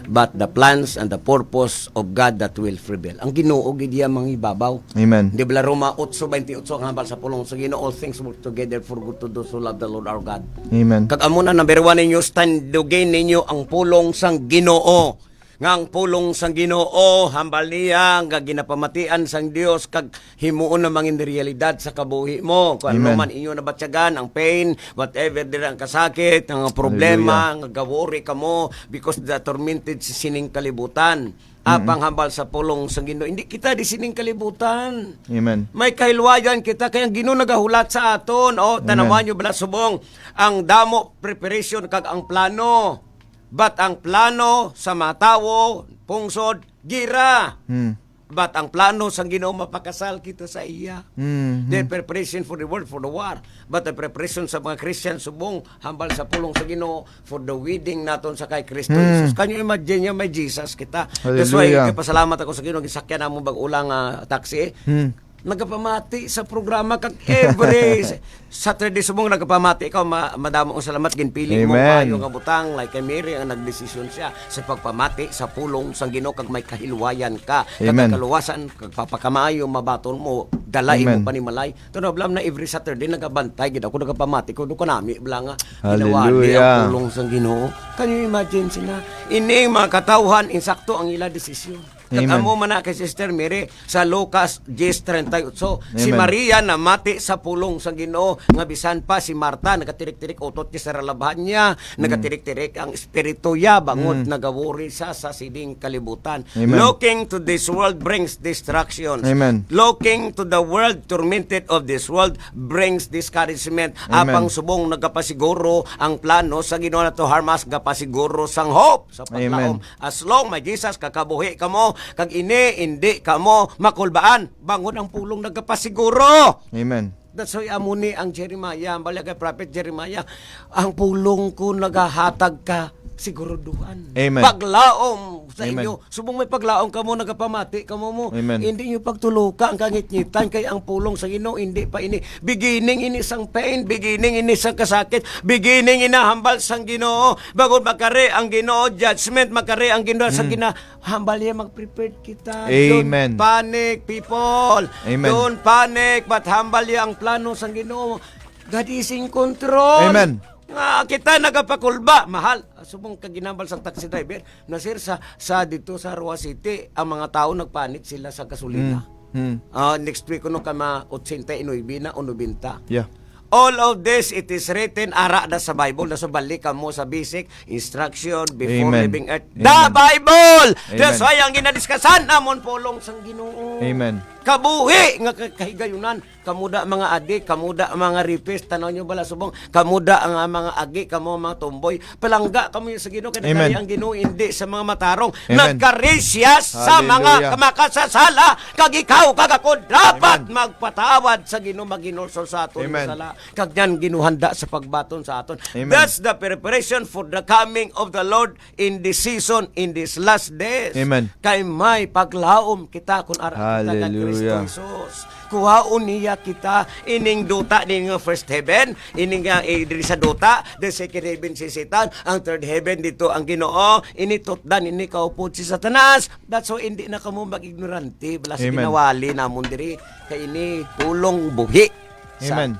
but the plans and the purpose of God that will prevail. Ang Ginoo gid iya mangibabaw. Amen. Di ba Roma 8:28 ang hambal sa pulong sa Ginoo, all things work together for good to those who love the Lord our God. Amen. Kag amo na number 1 ninyo, standugin ninyo ang pulong sang Ginoo. Nga ang pulong sang Ginoo hambal niya nga ginapamatian sang Dios kag himuon na mangin realidad sa kabuhi mo. Kung ano man inyo nabatyagan ang pain, whatever dira ang kasakit, ang problema, nga gawori ka mo because the tormented sa sining kalibutan. Apang hambal sa pulong sang Ginoo, hindi kita di sining kalibutan. Amen. May kahilwayan kita kaya ang Ginoo nagahulat sa aton. Tanawan nyo bala subong ang damo preparation kag ang plano. But ang plano sa mga tao, pungsod, gira. But ang plano sa Ginoo mapakasal kita sa iya. The preparation for the world, for the war. But the preparation sa mga Christian subong hambal sa pulong sa Ginoo for the wedding naton sa kay Kristo Jesus. Can you imagine niya may Jesus kita? That's why pasalamat ako sa Ginoo gisakyan namo bag-ulang taxi. Nagapamati sa programa kag every Saturday subong nagapamati ikaw madamo ang salamat ginpili mo kayo nga butang like kay Mary ang nagdesisyon siya sa pagpamati sa pulong sang Ginoo kag may kahilwayan ka kag kaluwasan kag papakamayo mabaton mo dalay mo panimalay tuno blam na every Saturday nagabantay gid ako nagapamati ko nami bla nga ginawali ang pulong sang Ginoo. Can you imagine sina ining mga katawhan insakto ang ila desisyon. Amen. Amo man na kay Sister Mary sa Lucas 10:38. Si Amen. Maria na mati sa pulong sa Ginoo nga bisan pa si Marta nagatirik-tirik utot niya sa ralabahan niya, nagatirik-tirik ang espiritu niya bangod nagawuri sa sining kalibutan. Amen. Looking to this world brings distractions. Amen. Looking to the world tormented of this world brings discouragement. Amen. Apang subong nagapasiguro ang plano sa Ginoo nato harmas gapasiguro sang hope sa paglaom. Amen. As long may Jesus kakabuhi kamo kag ini hindi kamo makulbaan bangon ang pulong nagapasiguro. Amen. That's why amuni ang Jeremiah, ang balagay prophet Jeremiah, ang pulong ko nagahatag ka siguruduhan. Amen. Paglaom sa Amen. inyo. Subong may paglaom kamo nagapamati kamo mo. Amen. Hindi niyo pagtuluka ang kangitngitan kay ang pulong sa Ginoo hindi pa ini. Beginning ini sang pain, beginning ini sang kasakit, beginning inahambal sang Ginoo. Bago makare ang Ginoo judgment, makare ang Ginoo sa ginahambal niya mag-prepare kita. Amen. Don't panic people. Amen. Don't panic but humble niya ang plano sang Ginoo. God is in control. Amen. Nga kita nagapakulba mahal subong kaginambal sang taxi driver na sir sa dito sa Rua City ang mga tao nagpanik sila sa gasolina. Next week kuno kama 89 na 90. Yeah. All of this, it is written, ara na sa Bible, na balik mo sa basic instruction before Amen. leaving earth. Amen. The Bible! Amen. That's why ang ginadiskasan namon pulong sang Ginoo. Amen. Kabuhi nga kahigayunan, kamuda mga adik, kamuda mga ripis, tanaw nyo bala subong, kamuda ang mga agi, kamo mga tomboy, palangga kamo sa Ginoo kay Amen. ang Ginoo hindi sa mga matarong. Amen. Nagkarisyas sa Hallelujah. mga makasasala, kag ikaw kag ako dapat magpatawad sa Ginoo maginulsol sa aton Amen. sala. Kag yan ginuhanda sa pagbaton sa aton. Amen. That's the preparation for the coming of the Lord in this season, in these last days. Amen. Kay may paglaom kita kun ara kita kag Hallelujah. Kristo Jesus. Kuhaon niya kita ining duta ning first heaven, ining diri sa duta, the second heaven si Satan, ang third heaven dito ang Ginoo, ini tutdan ini kaupod si Satanas. That's why hindi na kamo mag-ignorante bala sa Amen. ginawali namon diri kay ini pulong buhi. sa Amen.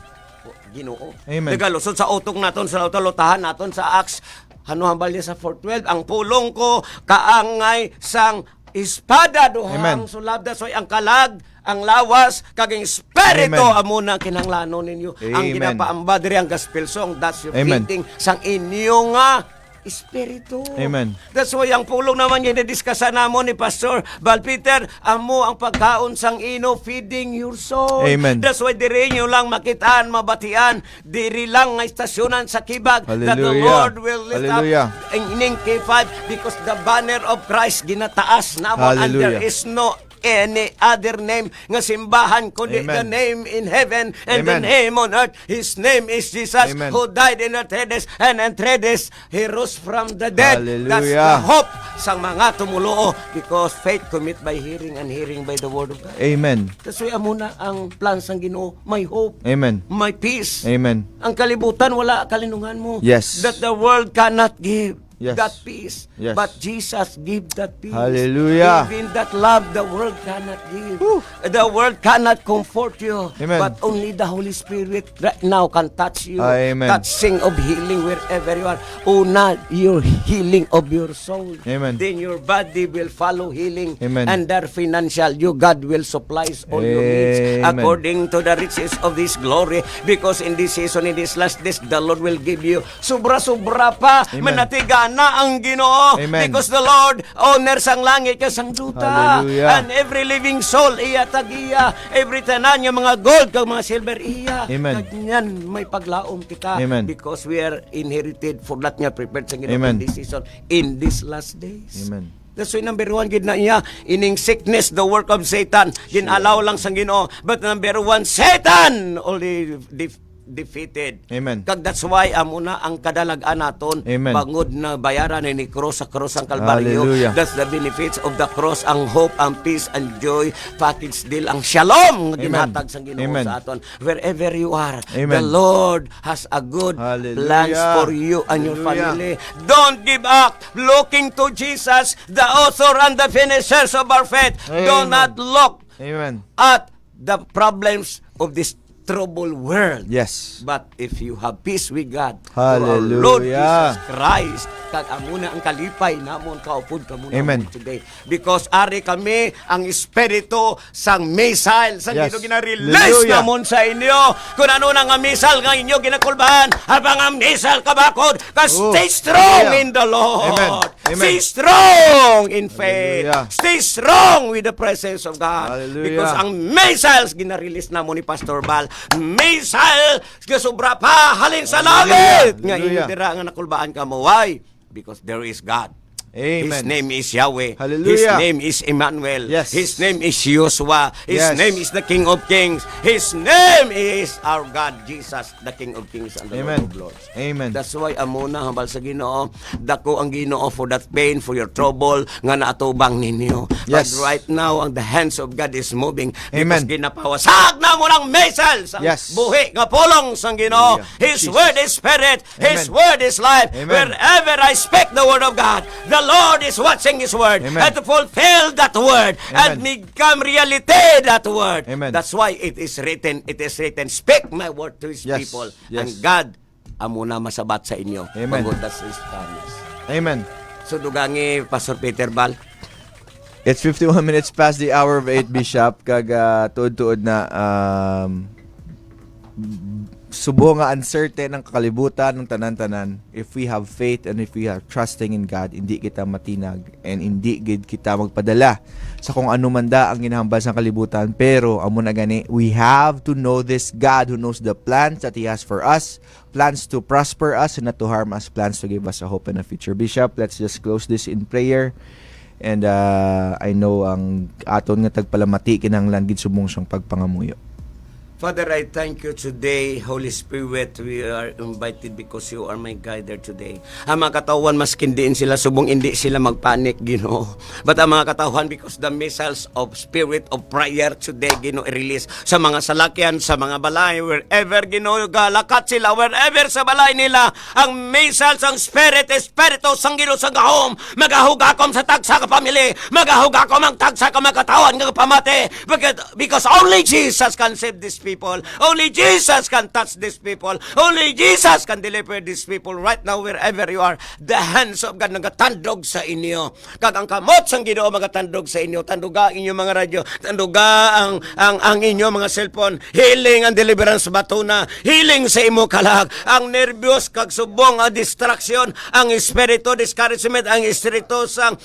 Ginoo. Amen. Nagalusod sa utong naton sa utalotahan naton sa Acts hambal niya sa 4:12 ang pulong ko kaangay sang espada duhang Amen. sulabda soy ang kalag ang lawas kaging espiritu Amen. amo na kinahanglanon ninyo ang Amen. ginapaamba diri ang gospel song that's your Amen. fitting sang inyo nga espiritu. Amen. That's why ang pulong naman yung na-discussa namon ni Pastor Val Peter, amo ang pagkaon sang ino, feeding your soul. Amen. That's why diri nyo lang makitaan, mabatian, diri lang nga istasyonan sa kibag that the Hallelujah. Lord will lift Hallelujah. up ang ining K5 because the banner of Christ ginataas namon and there Hallelujah. is no any other name nga simbahan kundi Amen. the name in heaven and the Amen. name on earth. His name is Jesus Amen. who died in the third days and in 3 days he rose from the dead. That's the Hallelujah. hope sang mga tumuluo because faith commit by hearing and hearing by the word of God. Amen. That's why amuna ang plan sang Ginoo, may hope, Amen. may peace. Amen. Ang kalibutan wala kalinungan mo. Yes. That the world cannot give. Yes. That peace. Yes. But Jesus give that peace. Hallelujah. Even that love the world cannot give. The world cannot comfort you. Amen. But only the Holy Spirit right now can touch you. Amen. Touching of healing wherever you are. Una, your healing of your soul. Amen. Then your body will follow healing. Amen. And their financial, you God will supply all your needs Amen. according to the riches of this glory. Because in this season, in this last days, the Lord will give you sobra-sobra pa. Amen. Manatiga na ang Ginoo. Amen. Because the Lord owner sang langit ka sang duta. Hallelujah. And every living soul iya tagiya. Every tanan nga mga gold kag mga silver iya. Amen. Ganyan may paglaom kita. Amen. Because we are inherited for that nga prepared sa Ginoo Amen. in this season, in these last days. Amen. That's why number one, gid na iya, ining sickness, the work of Satan, ginalaw lang sang Ginoo. But number one, Satan only defeated. Amen. Kag that's why amo na ang kadalagan naton Amen. bangod na bayaran ni cross sa cross ang Kalbaryo. Hallelujah. That's the benefits of the cross, ang hope, ang peace, and joy, package deal, ang shalom nga Amen. ginhatag sang Ginoo Amen. sa aton. Wherever you are, Amen. the Lord has a good Hallelujah. plans for you and your Hallelujah. family. Don't give up. Looking to Jesus, the author and the finishers of our faith. Do Amen. not look Amen. at the problems of this troubled world. Yes. But if you have peace with God, through our Lord Hallelujah. Jesus Christ, kag amuna ang kalipay namon kaupod ka muna Amen. today. Because ari kami ang espiritu sang missile sa Yes. Ginoo gina-release Hallelujah. namon sa inyo. Kung ano na nga missile nga inyo ginakulbahan, habang ang missile kabakod, stay strong Hallelujah. in the Lord. Amen. Amen. Stay strong in faith. Hallelujah. Stay strong with the presence of God. Hallelujah. Because ang missiles gina-release namon ni Pastor Bal, missile nga sobra pa halin sa langit. Nga Hallelujah. inyo dira nga nakulbaan ka mo. Why? Because there is God. Amen. His name is Yahweh. Hallelujah. His name is Emmanuel. Yes. His name is Joshua. His Yes. name is the King of Kings. His name is our God, Jesus, the King of Kings and the Amen. Lord of Lords. Amen. That's why amuna hambal sa Ginoo, dako ang Ginoo for that pain, for your trouble nga naatubang ninyo. Yes. But right now, ang the hands of God is moving Amen. because ginapawasag na mo ng missiles ang Yes. buhi nga pulong sang Ginoo. Hallelujah. His Jesus. word is spirit. His Amen. word is life. Amen. Wherever I speak the word of God, the Lord is watching His word Amen. and to fulfill that word and Amen. become reality that word. Amen. That's why it is written, speak my word to His Yes. people. Yes. And God, amuna masabat sa inyo. Amen. Pagod that's His promise. Amen. So dugangi, Pastor Peter Bal, It's 51 minutes past the hour of 8, Bishop. Kag tuod-tuod na subo nga uncertain ang kakalibutan ng tanan-tanan. If we have faith and if we are trusting in God, hindi kita matinag and hindi gid kita magpadala sa kung ano man da ang ginahambal sa kalibutan. Pero amo na gani, we have to know this God who knows the plans that He has for us, plans to prosper us and not to harm us, plans to give us a hope and a future. Bishop, let's just close this in prayer. And I know ang aton nga tagpalamati kinahanglan gid subong siyang pagpangamuyo. Father, I thank you today. Holy Spirit, we are invited because you are my guider today. Ang mga katawan, maskin diin sila, subong hindi sila magpanik, Ginoo. But ang mga katawan, because the missiles of spirit of prayer today, Ginoo, i-release sa mga salakyan, sa mga balay, wherever, Ginoo, galakat sila, wherever sa balay nila, ang missiles, ang espiritu, sang Ginoo, sa gahom, magahugakom sa tagsa ka pamili, magahugakom ang tagsa ka mga katawan, nga pamati, because only Jesus can save these people. Only Jesus can touch these people. Only Jesus can deliver these people right now wherever you are. The hands of God nagatandog sa inyo. Kag ang kamot sang Ginoo magatandog sa inyo. Tanduga inyo mga radyo. Tanduga ang inyo mga cellphone. Healing and deliverance batuna. Healing sa imo kalag. Ang nervyos kag subong ang distraction. Ang espiritu discouragement. Ang espiritu sang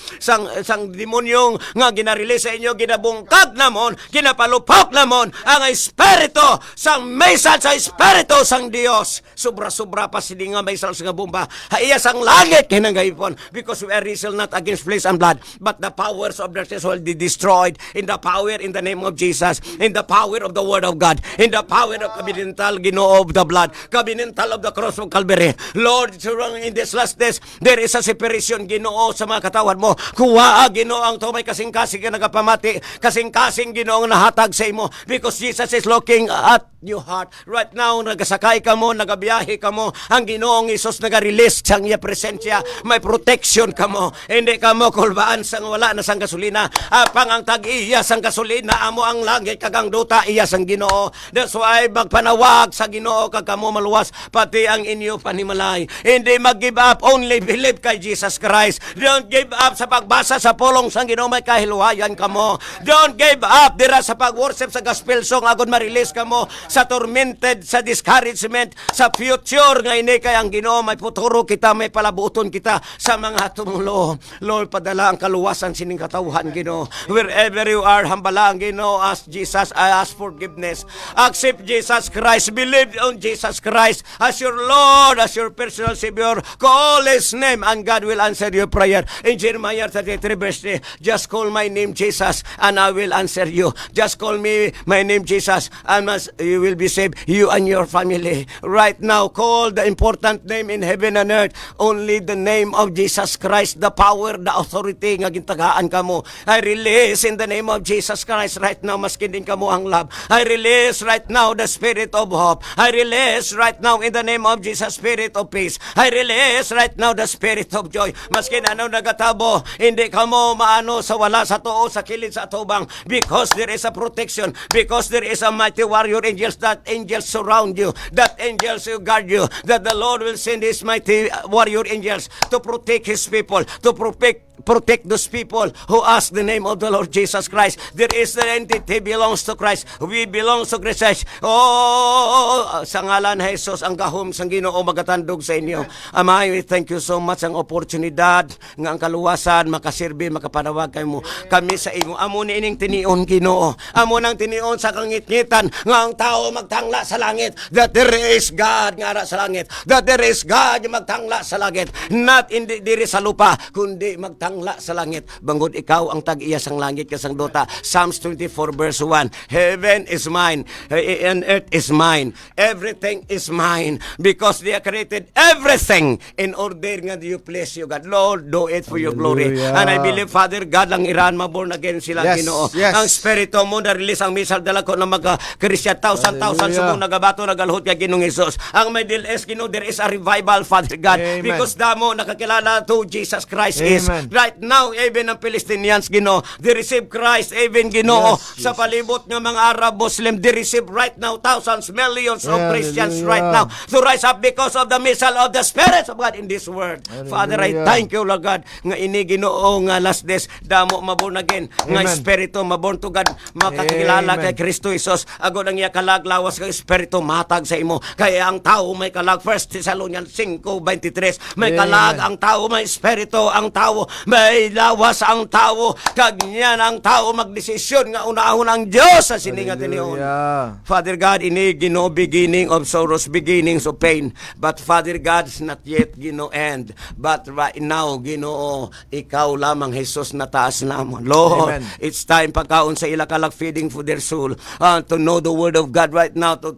demonyong nga ginarelease sa inyo. Ginabungkag namon. Ginapalupok namon. Ang espiritu sang maysal sa espiritu sang Dios. Sobra-sobra pa sila nga maysal sa bomba. Haiya sang langit kinangayipon. Because we are wrestle not against flesh and blood, but the powers of darkness will be destroyed in the power in the name of Jesus, in the power of the word of God, in the power of covenantal Ginoo of the blood, covenantal of the cross of Calvary. Lord, in this last days, there is a separation, Ginoo, sa mga katawan mo. Kuwaa, Ginoo, ang tumay kasing-kasing nga nagapamati, kasing-kasing, Ginoo, ang nahatag sa imo. Because Jesus is looking at your heart. Right now, nagasakay ka mo, nagabiyahe ka mo, ang Ginoong Isus nag-release sang iya presensya, may protection ka mo. Hindi ka mo kulbaan sang wala na sang gasolina. Apang ang tag-iya sang gasolina, amo ang langit kagang duta, iya sang Ginoo. That's why magpanawag sa Ginoo kag kamo maluwas, pati ang inyo panimalay. Hindi mag-give up, only believe kay Jesus Christ. Don't give up sa pagbasa sa pulong sang Ginoo, may kahiluwayan ka mo. Don't give up dira sa pag-worship sa gospel song, agad ma-release ka mo sa tormented, sa discouragement, sa future nga ini kay ang Ginoo may futuro kita, may palabuton kita sa mga tumulo. Lord, padala ang kaluwasan sining katawhan, Ginoo. Wherever you are, hambala ang Ginoo, ask Jesus, I ask forgiveness. Accept Jesus Christ, believe on Jesus Christ as your Lord, as your personal Savior. Call His name and God will answer your prayer. In Jeremiah 33 verse 3, just call my name Jesus and I will answer you. Just call me my name Jesus and you will be saved, you and your family. Right now, call the important name in heaven and earth. Only the name of Jesus Christ, the power, the authority nga gintagaan kamo. I release in the name of Jesus Christ right now, maskin din kamo ang love. I release right now the spirit of hope. I release right now in the name of Jesus, spirit of peace. I release right now the spirit of joy. Maskin ano nagatabo, hindi kamo maano sa wala sa tuo, sa kilid, sa atubang, because there is a protection, because there is a mighty warrior angels, that angels surround you, that angels will guard you, that the Lord will send His mighty warrior angels to protect His people, to protect those people who ask the name of the Lord Jesus Christ. There is the entity belongs to Christ. We belong to Christ. Oh, sa ngalan ni Jesus, ang gahom sang Ginoo magatandog sa inyo. Amay, we thank you so much ang oportunidad nga ang kaluwasan makasirbi, makapanawag kamo kami sa imo. Amo ni ining tinion Ginoo. Amo nang tinion sa kangitngitan nga ang tao magtangla sa langit. That there is God nga ara sa langit. That there is God nga magtangla sa langit. Not in diri sa lupa, kundi magtangla sa langit. Bangod ikaw ang tag-iya sang langit kasang dota. Psalms 24 verse 1. Heaven is mine and earth is mine. Everything is mine because they created everything in order nga you please you God. Lord, do it for your glory. Hallelujah. And I believe Father God lang Iran maborn again sila Yes, Ginoo. yes. Ang Espiritu mo na release ang misal dala ko na magka-Christian thousand Hallelujah. subong nagabato nagalhot kay Ginoong Hesus. Ang may diles Ginoo, there is a revival Father God Amen. because damo nakakilala to Jesus Christ is Amen. right now. Even ang Palestinians Ginoo, they receive Christ. Even Ginoo Yes, sa palibot ng mga Arab Muslim, they receive right now thousands, millions of Hallelujah. Christians right now to rise up because of the missile of the Spirit of God in this world. Father, I Hallelujah. thank you Lord God nga ini Ginoo nga last days damo maborn again nga Amen. Espiritu maborn to God makakilala Amen. kay Kristo Jesus agod ang iya kalaglawas kay Espiritu matag sa imo kaya ang tao may kalag. 1 Thessalonians 5:23 may Amen. kalag ang tao, may Espiritu ang tao, may lawas ang tao, kag niyan ang tao magdesisyon nga unahon ang Dios sa sininga tinion. Hallelujah. Father God, ini Ginoo beginning of sorrows, beginnings of pain. But Father God, it's not yet Ginoo end. But right now, Ginoo, ikaw lamang Jesus na taas lamang. Lord, Amen. it's time pagkaon sa ila kalag feeding for their soul. To know the word of God right now, to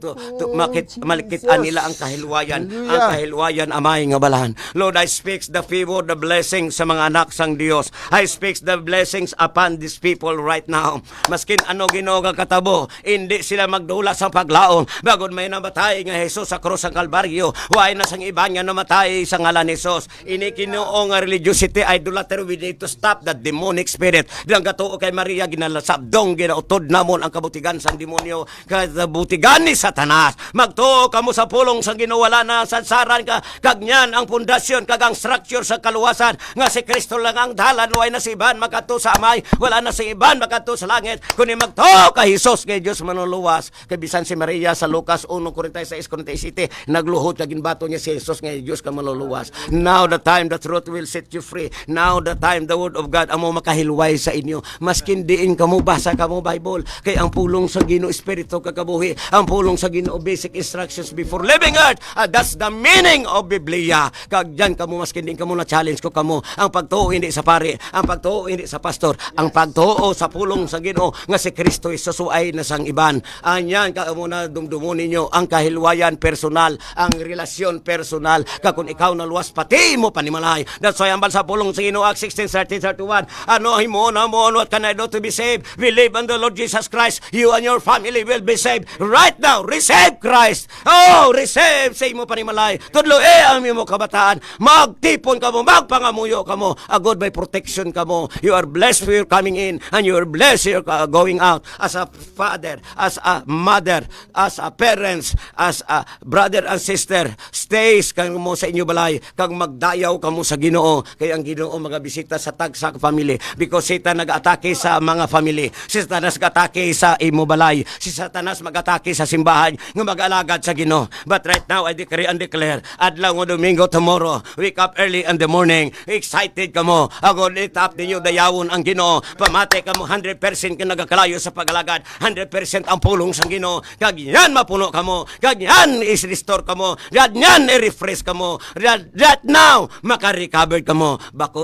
malikitan nila ang kahilwayan. Hallelujah. Ang kahilwayan amay nga balahan. Lord, I speak the favor, the blessings sa mga anak sang Dios. I speak the blessings upon these people right now. Maskin ano Ginoo nga katabo, hindi sila magdula sa paglaom. Bagod may namatay nga Jesus sa krus ang Kalbaryo. Huwag na sang iba nga namatay sa ngalan ni Jesus. Ini Ginoo nga religiosity, idolatry, we need to stop that demonic spirit. Dilang katuo kay Maria ginalasabdong, ginautod namon ang kabutigan sang demonyo, kabutigan ni Satanas. Magtuo kamo sa pulong sang Ginoo, wala na sansaran ka, kag niyan ang pundasyon, kag ang structure sa kaluwasan, nga si Kristo lang ang dalan, wala na si iban makato sa amay, wala na si iban makato sa langit, kundi magtuo ka Jesus kay Dios manuluwas. Kay bisan si Maria sa Lucas 1:46-47, nagluhod kag ginbato niya si Jesus nga Dios ka manuluwas. Now the time the truth will set you free. Now the time the word of God amo makahilway sa inyo. Maskin diin kamo basa kamo Bible, kay ang pulong sa Ginoo Espiritu kagabuhi, ang pulong sa Ginoo basic instructions before leaving earth. That's the meaning of Biblia. Kag diyan kamo maskin din kamo na challenge ko kamo, ang pagtuo hindi sa pari, ang pagtuo hindi sa pastor, ang pagtuo sa pulong sa Ginoo nga si Kristo Jesus ay nasang iban. Anyan kamo na dumdumon ninyo ang kahilwayan personal, ang relasyon personal. Kag kung ikaw naluwas pati mo panimalay. That's why ang sa pulong sa Ginoo Acts 16:30-31, ano himo na mo what can I do to be saved? Believe on the Lord Jesus Christ, you and your family will be saved. Right now, receive Christ. Oh, receive sa imo panimalay. Tudlo ang imo kabataan, magtipon kamo, magpangamuyo kamo, agod by protection kamo. You are blessed for your coming in and you are blessed for your going out. As a father, as a mother, as a parents, as a brother and sister, stays kamo sa inyo balay, kag magdayaw kamo sa Ginoo, kay ang Ginoo magabisita sa tagsa family, because Satan nag-atake sa mga family, si Satanas nag-atake sa imo balay, si Satanas mag-atake sa simbahan nga mag-alagad sa Ginoo. But right now I decree and declare, adlaw nga Domingo tomorrow, wake up early in the morning, excited kamo, agod itap ninyo dayawon ang Ginoo, pamate kamo 100% ka nagakalayo sa pag-alagad, 100% ang pulong sa Ginoo, kag yan mapuno kamo, kag yan is-restore kamo, yan i-refresh kamo, right now maka-recover kamo,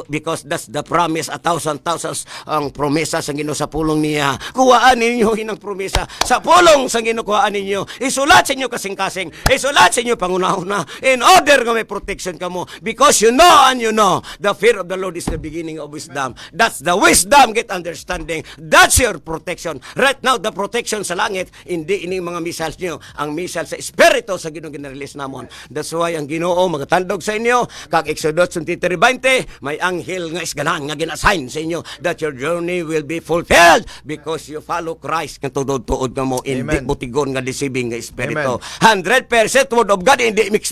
because that's the promise, 1,000 ang promesa sa Ginoo sa pulong niya. Kuhaan ninyo hinang promesa sa pulong sa Ginoo, kuhaan ninyo, isulat sa inyo kasing-kasing, isulat sa inyo pangunahuna, in order nga may protection kamo, because you know and you know the fear of the Lord is the beginning of wisdom. That's the wisdom, get understanding. That's your protection. Right now, the protection sa langit, hindi ini mga missiles nyo. Ang missile sa Espiritu sa Ginoo ginarelease namon. That's why ang Ginoo magatandog sa inyo, kag Exodus 23:20, may anghel nga isganan nga ginassign sa inyo that your journey will be fulfilled because you follow Christ nga tudod-tuod nga mo, hindi Amen. butigon nga deceiving nga Espiritu. 100% word of God, hindi mix.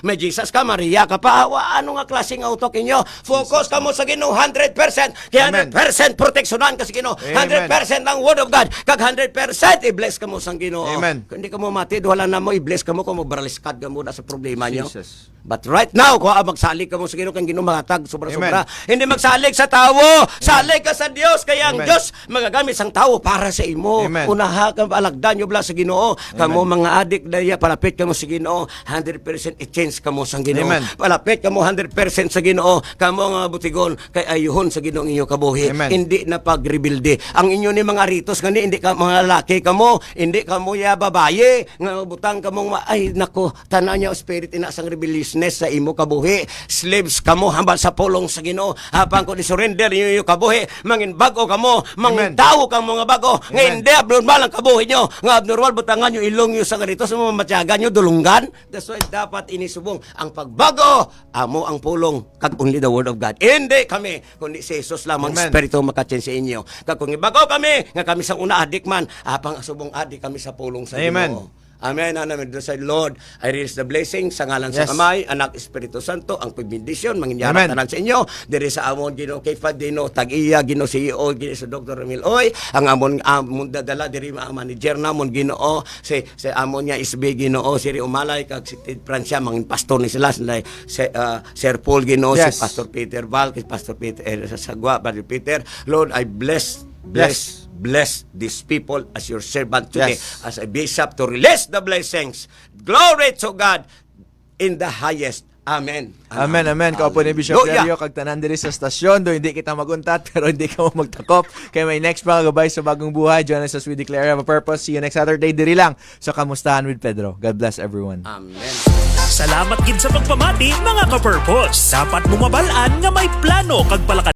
May Jesus ka, Maria ka pa. Ano nga klaseng auto kinyo? Focus ka mo sa Ginoo 100%. Kaya Amen. 100% proteksyonan ka sa Ginoo. 100% ang word of God. Kag 100% i-bless ka mo sa Ginoo. Amen. Kung hindi ka mo matid, wala na mo i-bless ka mo kung mabraliskad ka mo na sa problema niyo. Jesus. But right now, kung magsalig ka mo sa Ginoo, kang Ginoo mahatag sobra-sobra. Hindi magsalig sa tao, salig ka sa Dios. Kaya ang Amen. Dios magagamit sang tao para sa imo. Amen. Unaha ka alagdan nyo bla sa Ginoo. Kamo mga adik daya palapit ka mo sa Ginoo, 100% i-change ka mo sa Ginoo. Amen. Palapit ka mo 100% sa Ginoo. Kamo nga butigon kay ayuhon sa Ginoo inyo kabuhi. Amen. Hindi na pagrebilde. Ang inyo ni mga ritos ngani hindi ka mga lalaki kamo, hindi kamo ya babaye nga butang kamo ay nako tanan niya spirit ina sang rebelliousness sa imo kabuhi. Slaves kamo hambal sa pulong sa Ginoo. Hapang ko ni surrender inyo kabuhi, mangin bago kamo, mangin Amen. tao kang mga bago. Nga Amen. hindi abnormal ang kabuhi nyo. Nga abnormal butangan nyo ilong nyo sa ganito sa mga matyagan nyo dulunggan. That's why dapat inisubong ang pagbago amo ang pulong kag only the word of God. Hindi kami kundi si Jesus lamang Amen. Espiritu makachange sa inyo. Kag kung ibago kami nga kami sa una adik man apang asubong adik kami sa pulong sa Amen. Ginoo. Amen. Amen. Sa Lord, I release the blessing sa ngalan sa Yes. Kamay, Anak, Espiritu Santo, ang pagbindisyon, mangyayari Amen. tanan sa inyo. Diri sa amon Ginoo kay Fadino, tag-iya Ginoo CEO, Ginoo sa Dr. Emil Oy, ang amon dadala diri mga manager namon Ginoo, si amon niya SB Ginoo, si Umalay kag si Ted Francia, mangin pastor ni sila, Sir Paul Ginoo, Yes. si Pastor Peter Val, si Pastor Peter sa Sagwa, Brother Peter. Lord, I bless these people as your servant today, Yes. as a bishop to release the blessings. Glory to God in the highest. Amen. Amen, amen. Kaupo ni Bishop Hallelujah. Lerio, kag tanan diri sa stasyon, do hindi kita maguntat, pero hindi ka mo magtakop. Kaya may next mga gabay sa bagong buhay. Join us as we declare have a purpose. See you next Saturday, diri lang sa Kamustahan with Pedro. God bless everyone. Amen. Salamat gid sa pagpamati mga ka-purpose. Dapat mo mabalaan nga may plano kag palakan